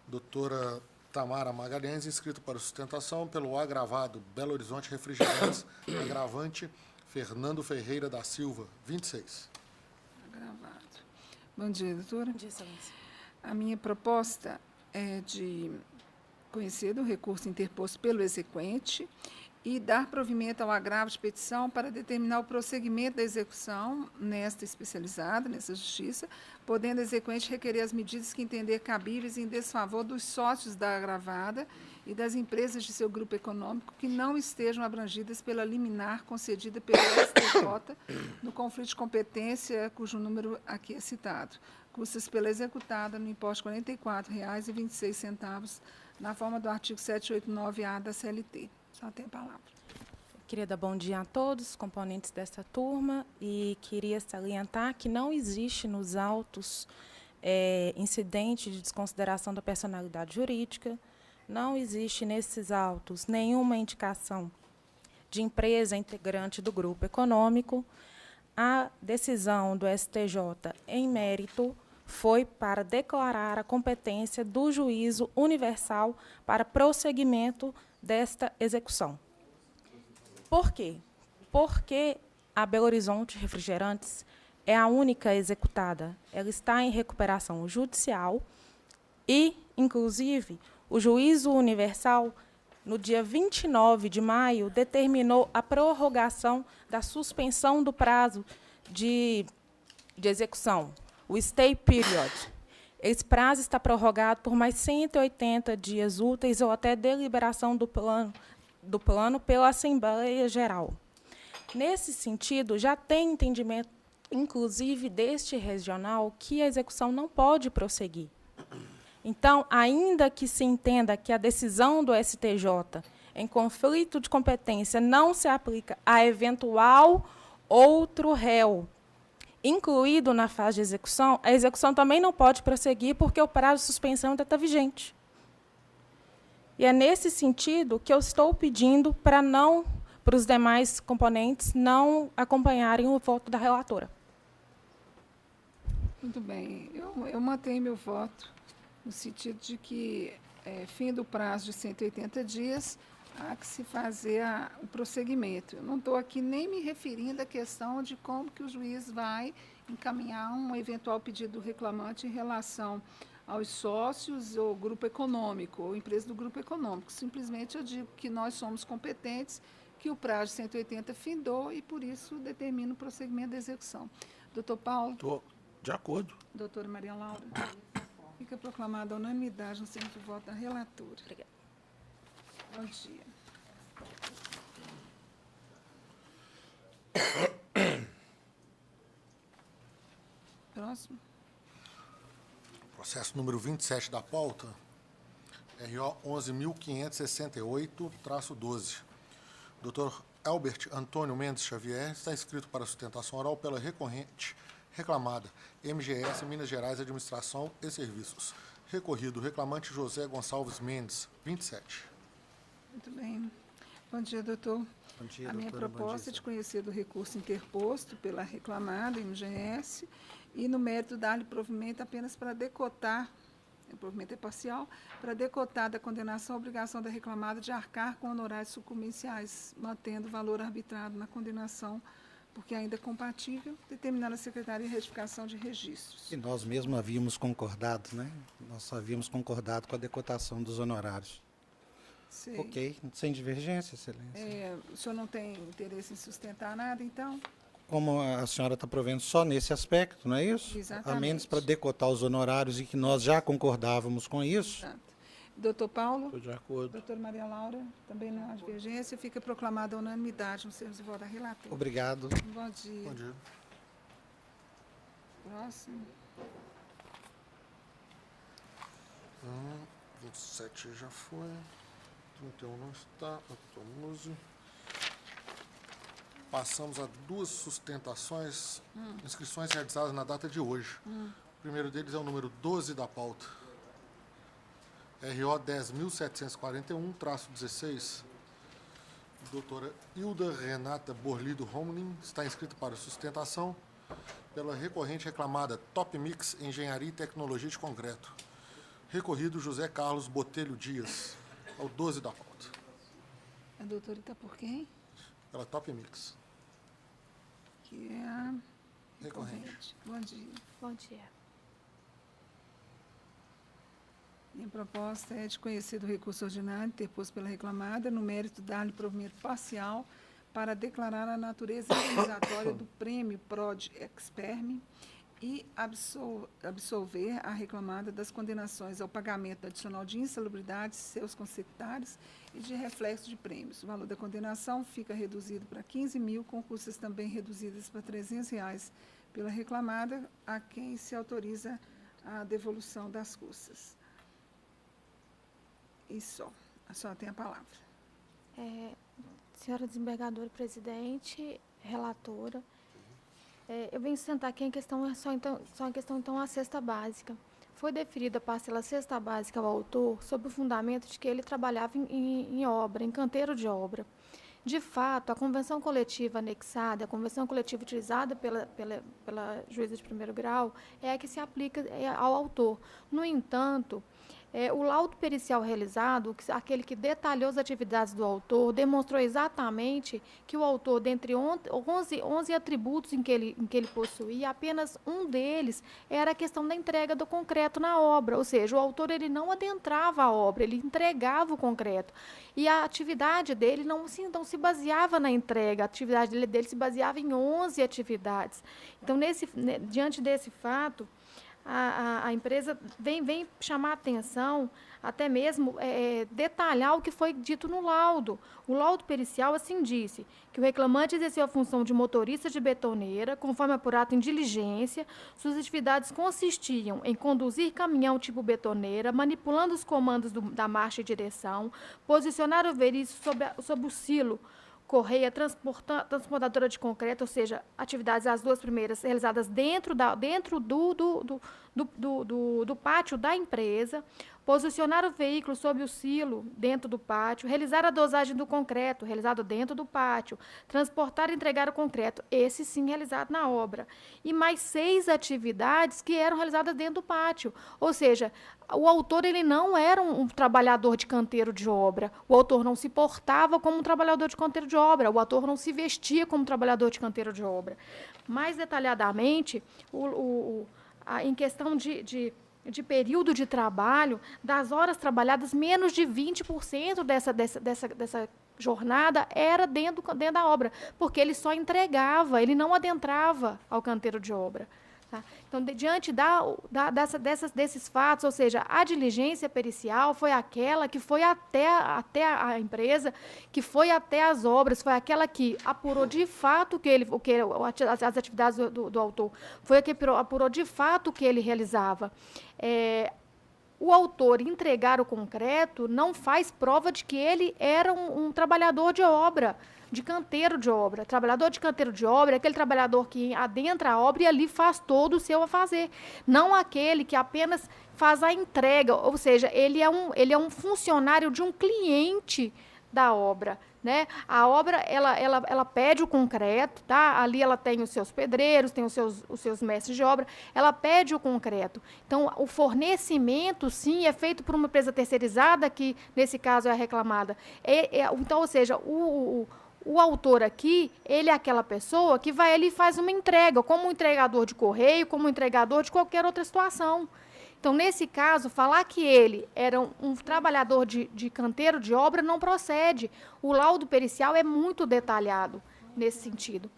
Speaker 2: doutora Tamara Magalhães, inscrito para sustentação pelo agravado Belo Horizonte Refrigerantes, agravante Fernando Ferreira da Silva, 26.
Speaker 1: Agravado. Bom dia, doutora.
Speaker 4: Bom dia, excelência.
Speaker 1: A minha proposta é de conhecer do recurso interposto pelo exequente e dar provimento ao agravo de petição para determinar o prosseguimento da execução nesta especializada, nessa justiça, podendo a exequente requerer as medidas que entender cabíveis em desfavor dos sócios da agravada e das empresas de seu grupo econômico que não estejam abrangidas pela liminar concedida pelo STJ no conflito de competência, cujo número aqui é citado. Custas pela executada no importe de R$ 44,26, na forma do artigo 789-A da CLT. Só tem a palavra.
Speaker 4: Queria dar bom dia a todos os componentes desta turma e queria salientar que não existe nos autos incidente de desconsideração da personalidade jurídica, não existe nesses autos nenhuma indicação de empresa integrante do grupo econômico. A decisão do STJ em mérito foi para declarar a competência do juízo universal para prosseguimento desta execução. Por quê? Porque a Belo Horizonte Refrigerantes é a única executada. Ela está em recuperação judicial e, inclusive, o juízo universal, no dia 29 de maio, determinou a prorrogação da suspensão do prazo de execução, o stay period. Esse prazo está prorrogado por mais 180 dias úteis ou até deliberação do plano pela Assembleia Geral. Nesse sentido, já tem entendimento, inclusive deste regional, que a execução não pode prosseguir. Então, ainda que se entenda que a decisão do STJ em conflito de competência não se aplica a eventual outro réu incluído na fase de execução, a execução também não pode prosseguir porque o prazo de suspensão ainda está vigente. E é nesse sentido que eu estou pedindo para não para os demais componentes não acompanharem o voto da relatora.
Speaker 1: Muito bem. Eu mantenho meu voto no sentido de que, fim do prazo de 180 dias, há que se fazer o prosseguimento. Eu não estou aqui nem me referindo à questão de como que o juiz vai encaminhar um eventual pedido do reclamante em relação aos sócios ou grupo econômico, ou empresa do grupo econômico. Simplesmente eu digo que nós somos competentes, que o prazo de 180 findou e, por isso, determina o prosseguimento da execução. Doutor Paulo?
Speaker 11: Estou de acordo.
Speaker 1: Doutora Maria Laura? Fica proclamada a unanimidade no seguinte voto da relatora.
Speaker 4: Obrigada.
Speaker 1: Bom dia. Próximo.
Speaker 2: Processo número 27 da pauta, RO 11.568-12. Dr. Albert Antônio Mendes Xavier está inscrito para sustentação oral pela recorrente reclamada MGS Minas Gerais Administração e Serviços. Recorrido, reclamante José Gonçalves Mendes, 27.
Speaker 1: Muito bem. Bom dia, doutor.
Speaker 14: Bom dia,
Speaker 1: A minha
Speaker 14: doutora.
Speaker 1: proposta é de conhecer do recurso interposto pela reclamada MGS e, no mérito, dar-lhe provimento apenas para decotar, o provimento é parcial, para decotar da condenação a obrigação da reclamada de arcar com honorários sucumbenciais, mantendo o valor arbitrado na condenação, porque ainda é compatível, determinando a Secretaria de Retificação de Registros.
Speaker 14: E nós mesmos havíamos concordado, né? Nós havíamos concordado com a decotação dos honorários.
Speaker 1: Sei.
Speaker 14: Ok, sem divergência, excelência.
Speaker 1: O senhor não tem interesse em sustentar nada, então?
Speaker 14: Como a senhora está provendo só nesse aspecto, não é isso?
Speaker 1: Exatamente.
Speaker 14: A menos para decotar os honorários e que nós já concordávamos com isso.
Speaker 1: Exato. Doutor Paulo?
Speaker 11: Estou de acordo.
Speaker 1: Doutora Maria Laura? Também não há divergência. Fica proclamada a unanimidade no termos de voto da relatora.
Speaker 14: Obrigado.
Speaker 1: Bom dia.
Speaker 2: Bom dia.
Speaker 1: Próximo.
Speaker 2: 27 já foi. 31 não está. 14. Passamos a duas sustentações, inscrições realizadas na data de hoje. O primeiro deles é o número 12 da pauta. RO 10.741-16. Doutora Hilda Renata Borlido Romlin está inscrita para sustentação pela recorrente reclamada Top Mix Engenharia e Tecnologia de Concreto. Recorrido José Carlos Botelho Dias, ao 12 da pauta.
Speaker 1: A doutora está por quem?
Speaker 2: Pela Top Mix.
Speaker 1: Que é a
Speaker 2: Recorrente.
Speaker 1: Bom dia.
Speaker 13: Bom dia.
Speaker 1: Minha proposta é de conhecer do recurso ordinário interposto pela reclamada, no mérito dar-lhe provimento parcial para declarar a natureza indenizatória do prêmio PROD Experme e absolver a reclamada das condenações ao pagamento adicional de insalubridade, seus consectários e de reflexo de prêmios. O valor da condenação fica reduzido para 15 mil, com custas também reduzidas para R$300 pela reclamada, a quem se autoriza a devolução das custas. E só. A senhora tem a palavra.
Speaker 13: Senhora desembargadora presidente, relatora, eu venho sustentar aqui em questão, só em questão, então, a cesta básica. Foi deferida a parcela cesta básica ao autor sob o fundamento de que ele trabalhava em obra, em canteiro de obra. De fato, a convenção coletiva anexada, a convenção coletiva utilizada pela juíza de primeiro grau, é a que se aplica ao autor. No entanto, o laudo pericial realizado, aquele que detalhou as atividades do autor, demonstrou exatamente que o autor, dentre 11 atributos em que ele possuía, apenas um deles era a questão da entrega do concreto na obra, ou seja, o autor ele não adentrava a obra, ele entregava o concreto. E a atividade dele não se baseava na entrega, a atividade dele se baseava em 11 atividades. Então, diante desse fato, a empresa vem chamar a atenção, até mesmo detalhar o que foi dito no laudo. O laudo pericial assim disse, que o reclamante exerceu a função de motorista de betoneira, conforme apurado em diligência. Suas atividades consistiam em conduzir caminhão tipo betoneira, manipulando os comandos da marcha e direção, posicionar o veríssimo sobre o silo, correia transportadora de concreto, ou seja, atividades, as duas primeiras realizadas dentro do pátio da empresa, posicionar o veículo sob o silo dentro do pátio, realizar a dosagem do concreto, realizado dentro do pátio, transportar e entregar o concreto, esse sim realizado na obra. E mais 6 atividades que eram realizadas dentro do pátio. Ou seja, o autor ele não era um trabalhador de canteiro de obra, o autor não se portava como um trabalhador de canteiro de obra, o autor não se vestia como um trabalhador de canteiro de obra. Mais detalhadamente, em questão de período de trabalho, das horas trabalhadas, menos de 20% dessa jornada era dentro da obra, porque ele só entregava, ele não adentrava ao canteiro de obra. Tá? Então, diante desses fatos, ou seja, a diligência pericial foi aquela que foi até a empresa, que foi até as obras, foi aquela que apurou de fato as atividades do autor, foi a que apurou de fato o que ele realizava. O autor entregar o concreto não faz prova de que ele era um trabalhador de obra, de canteiro de obra. Trabalhador de canteiro de obra é aquele trabalhador que adentra a obra e ali faz todo o seu a fazer. Não aquele que apenas faz a entrega, ou seja, ele é um funcionário de um cliente da obra. Né? A obra, ela pede o concreto, tá? Ali ela tem os seus pedreiros, tem os seus mestres de obra, ela pede o concreto. Então, o fornecimento, sim, é feito por uma empresa terceirizada, que, nesse caso, é a reclamada. Então, ou seja, o autor aqui, ele é aquela pessoa que vai ali e faz uma entrega, como um entregador de correio, como um entregador de qualquer outra situação. Então, nesse caso, falar que ele era um trabalhador de canteiro de obra não procede. O laudo pericial é muito detalhado nesse sentido.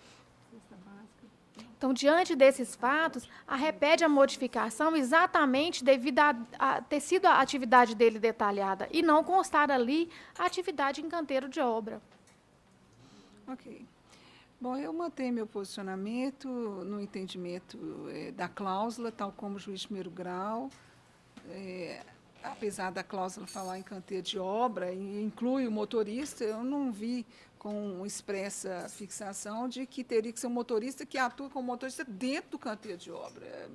Speaker 13: Então, diante desses fatos, arrepede a modificação exatamente devido a ter sido a atividade dele detalhada e não constar ali a atividade em canteiro de obra.
Speaker 1: Ok. Bom, eu mantenho meu posicionamento no entendimento da cláusula, tal como o juiz de primeiro grau, apesar da cláusula falar em canteiro de obra, e inclui o motorista, eu não vi com expressa fixação de que teria que ser um motorista que atua como motorista dentro do canteiro de obra.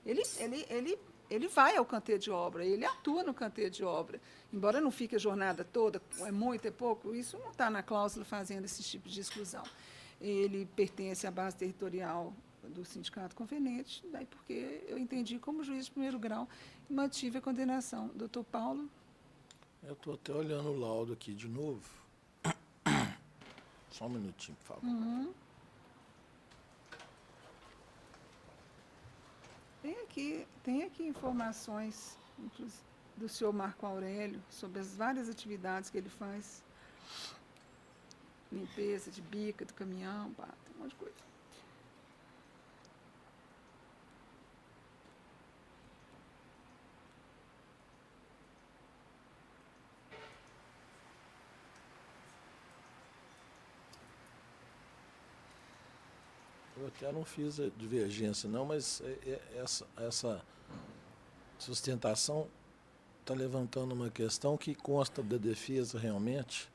Speaker 1: Ele vai ao canteiro de obra, ele atua no canteiro de obra. Embora não fique a jornada toda, é muito, é pouco, isso não está na cláusula fazendo esse tipo de exclusão. Ele pertence à base territorial do sindicato conveniente, daí porque eu entendi como juiz de primeiro grau e mantive a condenação. Doutor Paulo?
Speaker 11: Eu estou até olhando o laudo aqui de novo. Só um minutinho, por favor.
Speaker 1: Uhum. Tem aqui informações do senhor Marco Aurélio sobre as várias atividades que ele faz. Limpeza de bica do caminhão, tem um monte de coisa.
Speaker 11: Eu até não fiz a divergência, não, mas essa sustentação está levantando uma questão que consta da defesa realmente.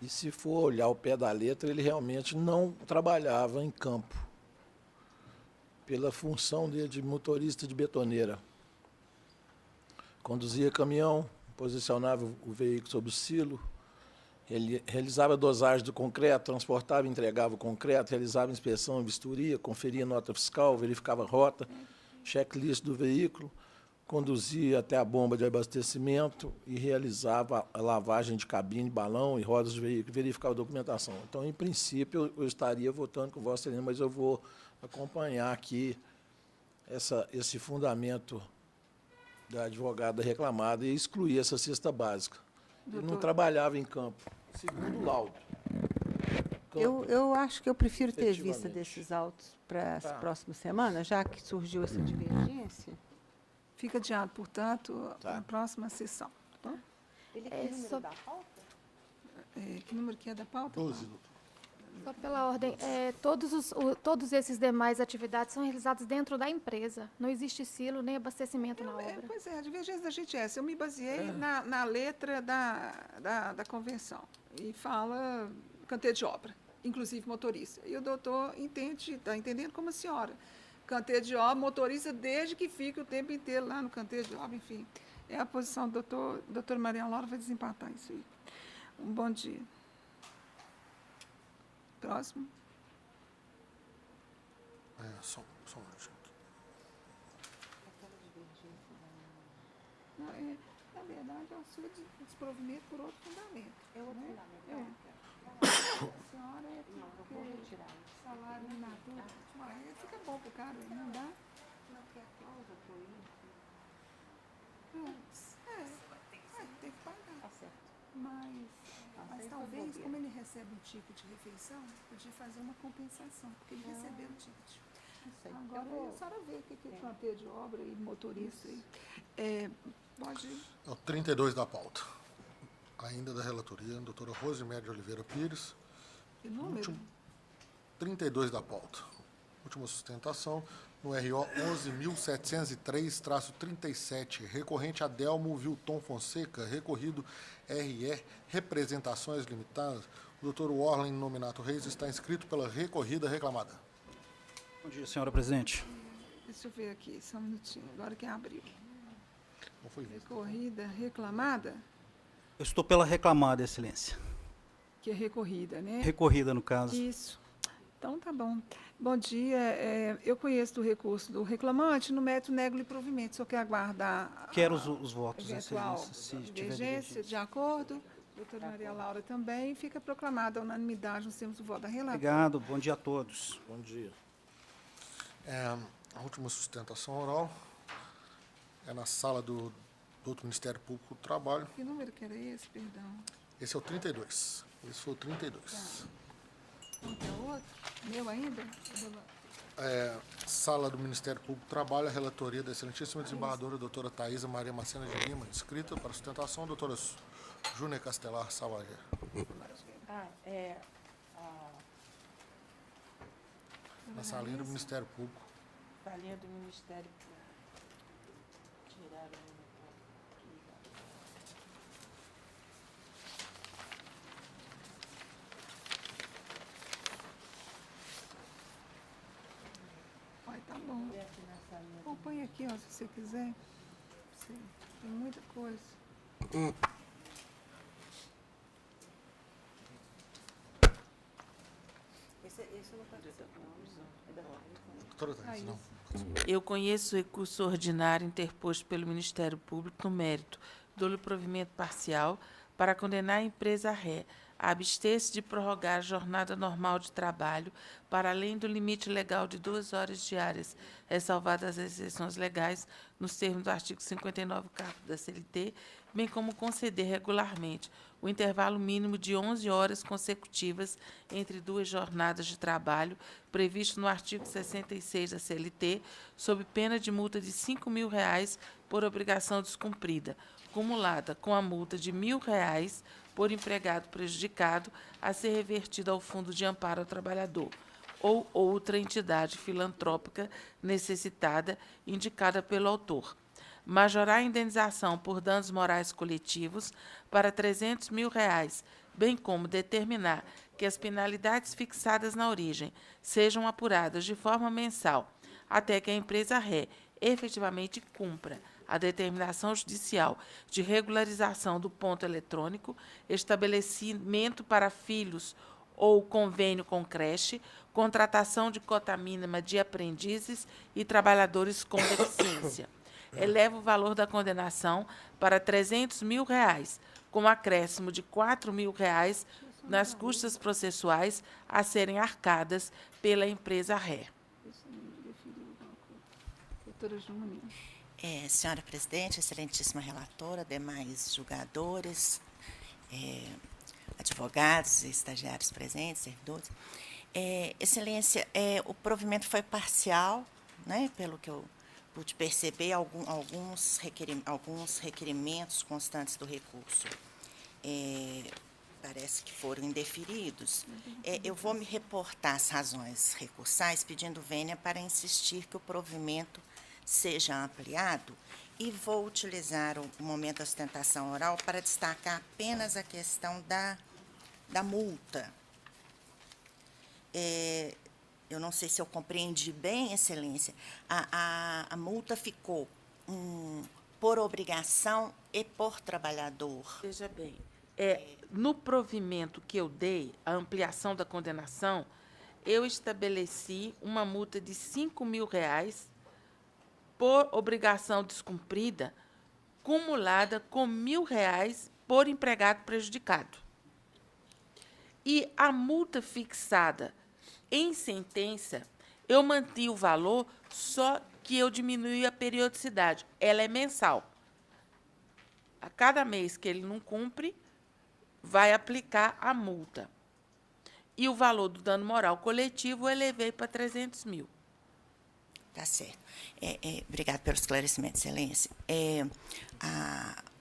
Speaker 11: E se for olhar o pé da letra, ele realmente não trabalhava em campo, pela função dele de motorista de betoneira. Conduzia caminhão, posicionava o veículo sobre o silo, ele realizava dosagem do concreto, transportava e entregava o concreto, realizava inspeção e vistoria, conferia nota fiscal, verificava a rota, checklist do veículo, conduzia até a bomba de abastecimento e realizava a lavagem de cabine, balão e rodas de veículo, verificava a documentação. Então, em princípio, eu estaria votando com Vossa Excelência, mas eu vou acompanhar aqui esse fundamento da advogada reclamada e excluir essa cesta básica. Ele não trabalhava em campo, segundo o laudo.
Speaker 5: Eu acho que eu prefiro ter vista desses autos para as próximas semanas, já que surgiu essa divergência.
Speaker 1: Fica adiado, portanto, na próxima sessão. Tá bom?
Speaker 5: Ele que número da pauta?
Speaker 1: Que número que é da pauta?
Speaker 2: 12, doutor.
Speaker 13: Só pela ordem, todos esses demais atividades são realizadas dentro da empresa. Não existe silo nem abastecimento na obra.
Speaker 1: Pois é, a divergência da gente é essa. Eu me baseei na letra da convenção. E fala canteiro de obra, inclusive motorista. E o doutor está entendendo como a senhora. canteiro de obra, motorista desde que fique o tempo inteiro lá no canteiro de obra, enfim. É a posição do doutor Maria Laura, vai desempatar isso aí. Um bom dia. Próximo.
Speaker 2: Só um minutinho.
Speaker 1: Não, na verdade, é o seu desprovimento por outro fundamento. É outro fundamento. A senhora é não, eu vou retirar isso. Salário in natura. Fica bom para o cara, não dá? Não quer cláusula para o tem que pagar. Tá certo. Mas talvez, como ele recebe um ticket de refeição, podia fazer uma compensação, porque ele recebeu o ticket. Agora, a senhora vê o que é canteiro de obra e motorista aí. Pode ir.
Speaker 2: É o 32 da pauta. Ainda da relatoria, doutora Rosiméria de Oliveira Pires.
Speaker 1: Que número?
Speaker 2: 32 da pauta. Última sustentação, no RO 11.703-37, recorrente Adelmo Vilton Fonseca, recorrido RE Representações Limitadas. O doutor Warlen Nominato Reis está inscrito pela recorrida reclamada.
Speaker 15: Bom dia, senhora presidente.
Speaker 1: Deixa eu ver aqui, só um minutinho, agora que abriu.
Speaker 2: Não foi visto.
Speaker 1: Recorrida reclamada?
Speaker 15: Eu estou pela reclamada, excelência.
Speaker 1: Que é recorrida, né?
Speaker 15: Recorrida, no caso.
Speaker 1: Isso. Então, tá bom. Bom dia. Eu conheço do recurso do reclamante no mérito nego-lhe provimento. O senhor quer aguardar
Speaker 15: Quero os votos,
Speaker 1: eventual
Speaker 15: excelência, se tiver
Speaker 1: divergência? De acordo. Doutora Maria Laura também. Fica proclamada a unanimidade nos termos do voto da relatora.
Speaker 15: Obrigado. Bom dia a todos.
Speaker 11: Bom dia.
Speaker 2: A última sustentação oral é na sala do outro Ministério Público do Trabalho.
Speaker 1: Que número que era esse, perdão?
Speaker 2: Esse é o 32. Esse foi o 32.
Speaker 1: Tá. Qual que é o outro? Meu ainda?
Speaker 2: Sala do Ministério Público do Trabalho, a relatoria da excelentíssima desembargadora doutora Thaisa Maria Macena de Lima, inscrita para sustentação, doutora Júnia Castelar Salvager. Na salinha do Ministério Público.
Speaker 3: Salinha do Ministério Público. Tiraram o
Speaker 1: Tá bom. Põe aqui, ó, se você quiser. Tem muita coisa.
Speaker 5: Esse não participa,
Speaker 2: não.
Speaker 3: Eu conheço o recurso ordinário interposto pelo Ministério Público no mérito do provimento parcial para condenar a empresa ré a abster-se de prorrogar a jornada normal de trabalho para além do limite legal de 2 horas diárias, ressalvadas as exceções legais nos termos do artigo 59, caput da CLT, bem como conceder regularmente o intervalo mínimo de 11 horas consecutivas entre 2 jornadas de trabalho, previsto no artigo 66 da CLT, sob pena de multa de R$ 5.000 por obrigação descumprida, cumulada com a multa de R$ 1.000 por empregado prejudicado, a ser revertida ao Fundo de Amparo ao Trabalhador, ou outra entidade filantrópica necessitada, indicada pelo autor. Majorar a indenização por danos morais coletivos para R$ 300.000, bem como determinar que as penalidades fixadas na origem sejam apuradas de forma mensal, até que a empresa ré efetivamente cumpra a determinação judicial de regularização do ponto eletrônico, estabelecimento para filhos ou convênio com creche, contratação de cota mínima de aprendizes e trabalhadores com deficiência. Eleva o valor da condenação para R$ 300.000, com acréscimo de R$ 4.000 nas custas processuais a serem arcadas pela empresa ré.
Speaker 1: Doutora Júnia.
Speaker 16: Senhora presidente, excelentíssima relatora, demais julgadores, advogados, estagiários presentes, servidores. Excelência, o provimento foi parcial, né, pelo que eu pude perceber, alguns requerimentos constantes do recurso parece que foram indeferidos. Eu vou me reportar as razões recursais, pedindo vênia para insistir que o provimento seja ampliado, e vou utilizar o momento da sustentação oral para destacar apenas a questão da multa. eu não sei se eu compreendi bem, Excelência, a multa ficou por obrigação e por trabalhador.
Speaker 3: Veja bem, no provimento que eu dei, a ampliação da condenação, eu estabeleci uma multa de R$ 5.000 por obrigação descumprida, cumulada com R$ 1.000 por empregado prejudicado. E a multa fixada em sentença, eu mantive o valor, só que eu diminui a periodicidade. Ela é mensal. A cada mês que ele não cumpre, vai aplicar a multa. E o valor do dano moral coletivo eu elevei para 300 mil.
Speaker 16: Tá certo. Obrigada pelo esclarecimento, Excelência.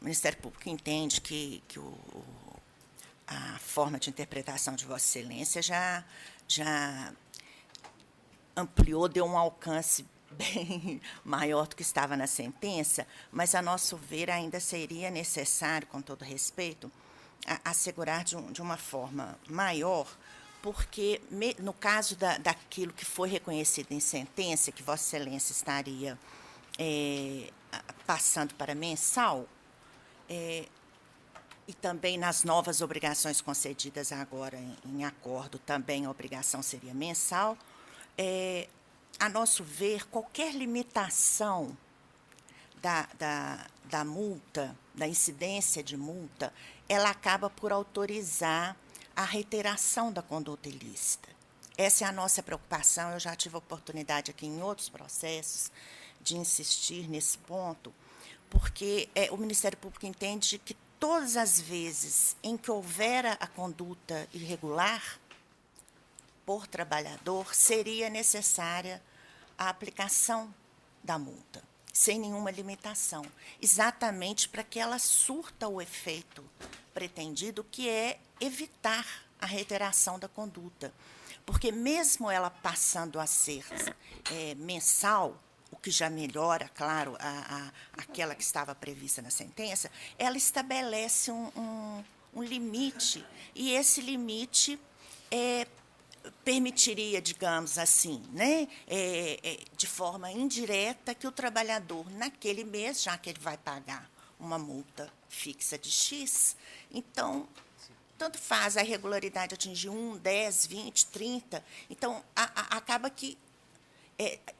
Speaker 16: O Ministério Público entende que a forma de interpretação de Vossa Excelência já ampliou, deu um alcance bem maior do que estava na sentença, mas, a nosso ver, ainda seria necessário, com todo respeito, assegurar de uma forma maior, porque, no caso daquilo que foi reconhecido em sentença, que Vossa Excelência estaria passando para mensal, e também nas novas obrigações concedidas agora em acordo, também a obrigação seria mensal, a nosso ver, qualquer limitação da multa, da incidência de multa, ela acaba por autorizar a reiteração da conduta ilícita. Essa é a nossa preocupação. Eu já tive a oportunidade aqui em outros processos de insistir nesse ponto, porque o Ministério Público entende que todas as vezes em que houver a conduta irregular por trabalhador, seria necessária a aplicação da multa, sem nenhuma limitação, exatamente para que ela surta o efeito pretendido, que é evitar a reiteração da conduta. Porque mesmo ela passando a ser mensal, o que já melhora, claro, aquela que estava prevista na sentença, ela estabelece um limite, e esse limite permitiria, digamos assim, né, de forma indireta, que o trabalhador, naquele mês, já que ele vai pagar uma multa fixa de X, então, tanto faz a irregularidade atingir 1, 10, 20, 30, então, acaba que,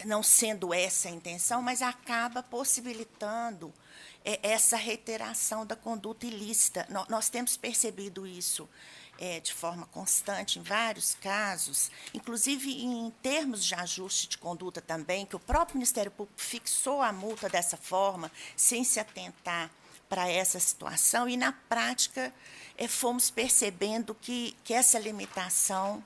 Speaker 16: não sendo essa a intenção, mas acaba possibilitando essa reiteração da conduta ilícita. Nós temos percebido isso de forma constante em vários casos, inclusive em termos de ajuste de conduta também, que o próprio Ministério Público fixou a multa dessa forma, sem se atentar para essa situação, e, na prática, fomos percebendo que essa limitação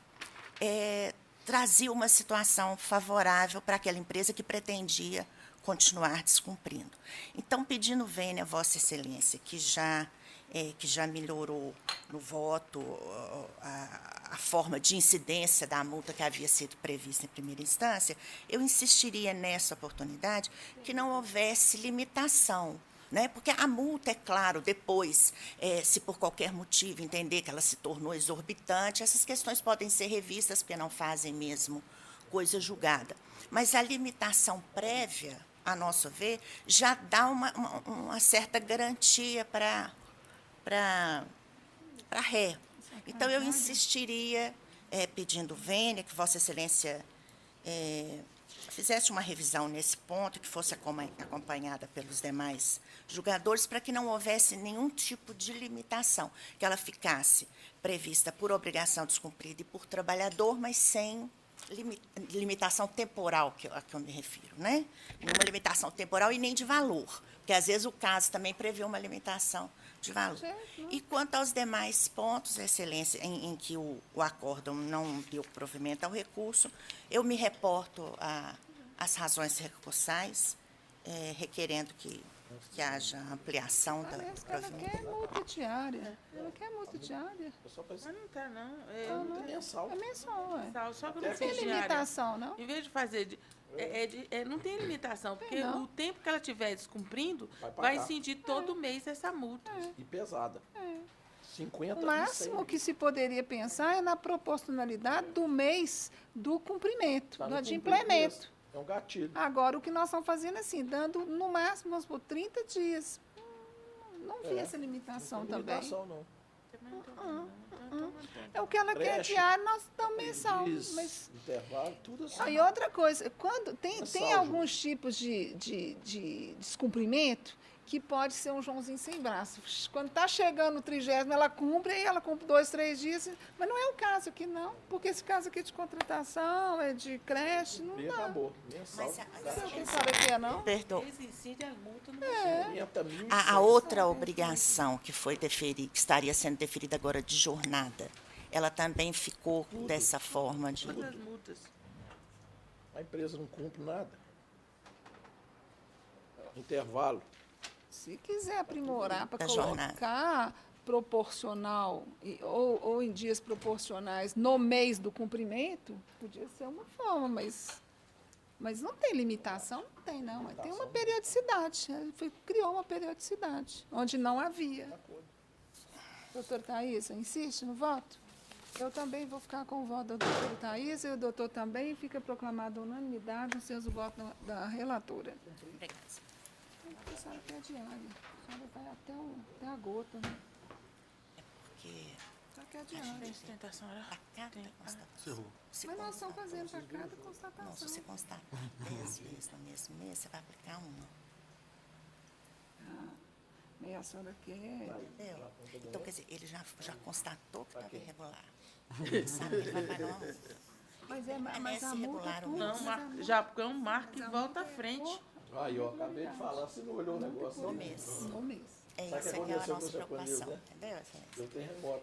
Speaker 16: trazia uma situação favorável para aquela empresa que pretendia continuar descumprindo. Então, pedindo vênia a Vossa Excelência, que já melhorou no voto a forma de incidência da multa que havia sido prevista em primeira instância, eu insistiria nessa oportunidade que não houvesse limitação, né? Porque a multa, é claro, depois, se por qualquer motivo entender que ela se tornou exorbitante, essas questões podem ser revistas, porque não fazem mesmo coisa julgada. Mas a limitação prévia, a nosso ver, já dá uma certa garantia para ré. Então, eu insistiria, pedindo vênia, que Vossa Excelência fizesse uma revisão nesse ponto, que fosse acompanhada pelos demais julgadores, para que não houvesse nenhum tipo de limitação, que ela ficasse prevista por obrigação descumprida e por trabalhador, mas sem limitação temporal, a que eu me refiro, né? Nenhuma limitação temporal e nem de valor, porque, às vezes, o caso também prevê uma limitação de valor. E quanto aos demais pontos, Excelência, em que o acórdão não deu provimento ao recurso, eu me reporto às razões recursais, requerendo que haja ampliação do provimento.
Speaker 1: Ela quer multa diária. Ela quer multa diária.
Speaker 3: Mas não está, não.
Speaker 16: Não,
Speaker 3: mensal.
Speaker 1: É mensal,
Speaker 3: Mensal, só que
Speaker 1: não tem limitação, não?
Speaker 3: Em vez de fazer... não tem limitação, porque o tempo que ela estiver descumprindo, vai incidir todo mês essa multa.
Speaker 11: E pesada. 50
Speaker 1: O máximo que se poderia pensar é na proporcionalidade do mês do cumprimento, do adimplemento.
Speaker 11: É um gatilho.
Speaker 1: Agora, o que nós estamos fazendo é assim, dando no máximo, vamos supor, 30 dias. Não vi essa limitação também.
Speaker 11: Não.
Speaker 1: É o que ela quer diário, nós estamos mensal. Mas...
Speaker 11: intervalo, tudo assim.
Speaker 1: Aí outra coisa, quando tem alguns tipos de descumprimento que pode ser um Joãozinho sem braço. Quando está chegando o 30º, ela cumpre, aí ela cumpre 2, 3 dias. Mas não é o caso aqui, não. Porque esse caso aqui é de contratação, é de creche, não dá.
Speaker 11: Acabou. Mensal.
Speaker 1: Você sabe que é, não?
Speaker 16: Perdoa.
Speaker 1: É.
Speaker 16: A outra obrigação que foi deferida, que estaria sendo deferida agora de jornada, ela também ficou dessa forma de...
Speaker 3: Quantas multas?
Speaker 11: A empresa não cumpre nada. Intervalo.
Speaker 1: Se quiser aprimorar para
Speaker 16: Da
Speaker 1: colocar proporcional ou em dias proporcionais no mês do cumprimento, podia ser uma forma, mas não tem limitação, não tem não. Tem uma periodicidade, criou uma periodicidade, onde não havia. Doutor Thaís, insiste no voto? Eu também vou ficar com o voto da doutora Thaís e o doutor também fica proclamada unanimidade nos seus votos da relatora.
Speaker 16: Obrigada.
Speaker 1: A senhora quer diária. A senhora vai até a gota, né?
Speaker 16: É porque...
Speaker 1: Só quer diária.
Speaker 3: Sustentação oral.
Speaker 16: A cada constatação.
Speaker 1: Mas nós estamos fazendo para cada constatação.
Speaker 16: Não, se você constatar 10 vezes no mesmo mês, você vai aplicar uma.
Speaker 1: Mas a senhora quer...
Speaker 16: Entendeu? Então, quer dizer, ele já constatou que estava irregular. Sabe, ele vai pagar uma multa.
Speaker 1: Mas a multa...
Speaker 3: Não, já porque é um marco que volta à frente.
Speaker 11: Aí, ó, acabei de falar, você não olhou o negócio.
Speaker 16: No mês.
Speaker 1: No mês.
Speaker 16: É isso que é a nossa preocupação, entendeu, excelência?
Speaker 11: Eu tenho remoto lá.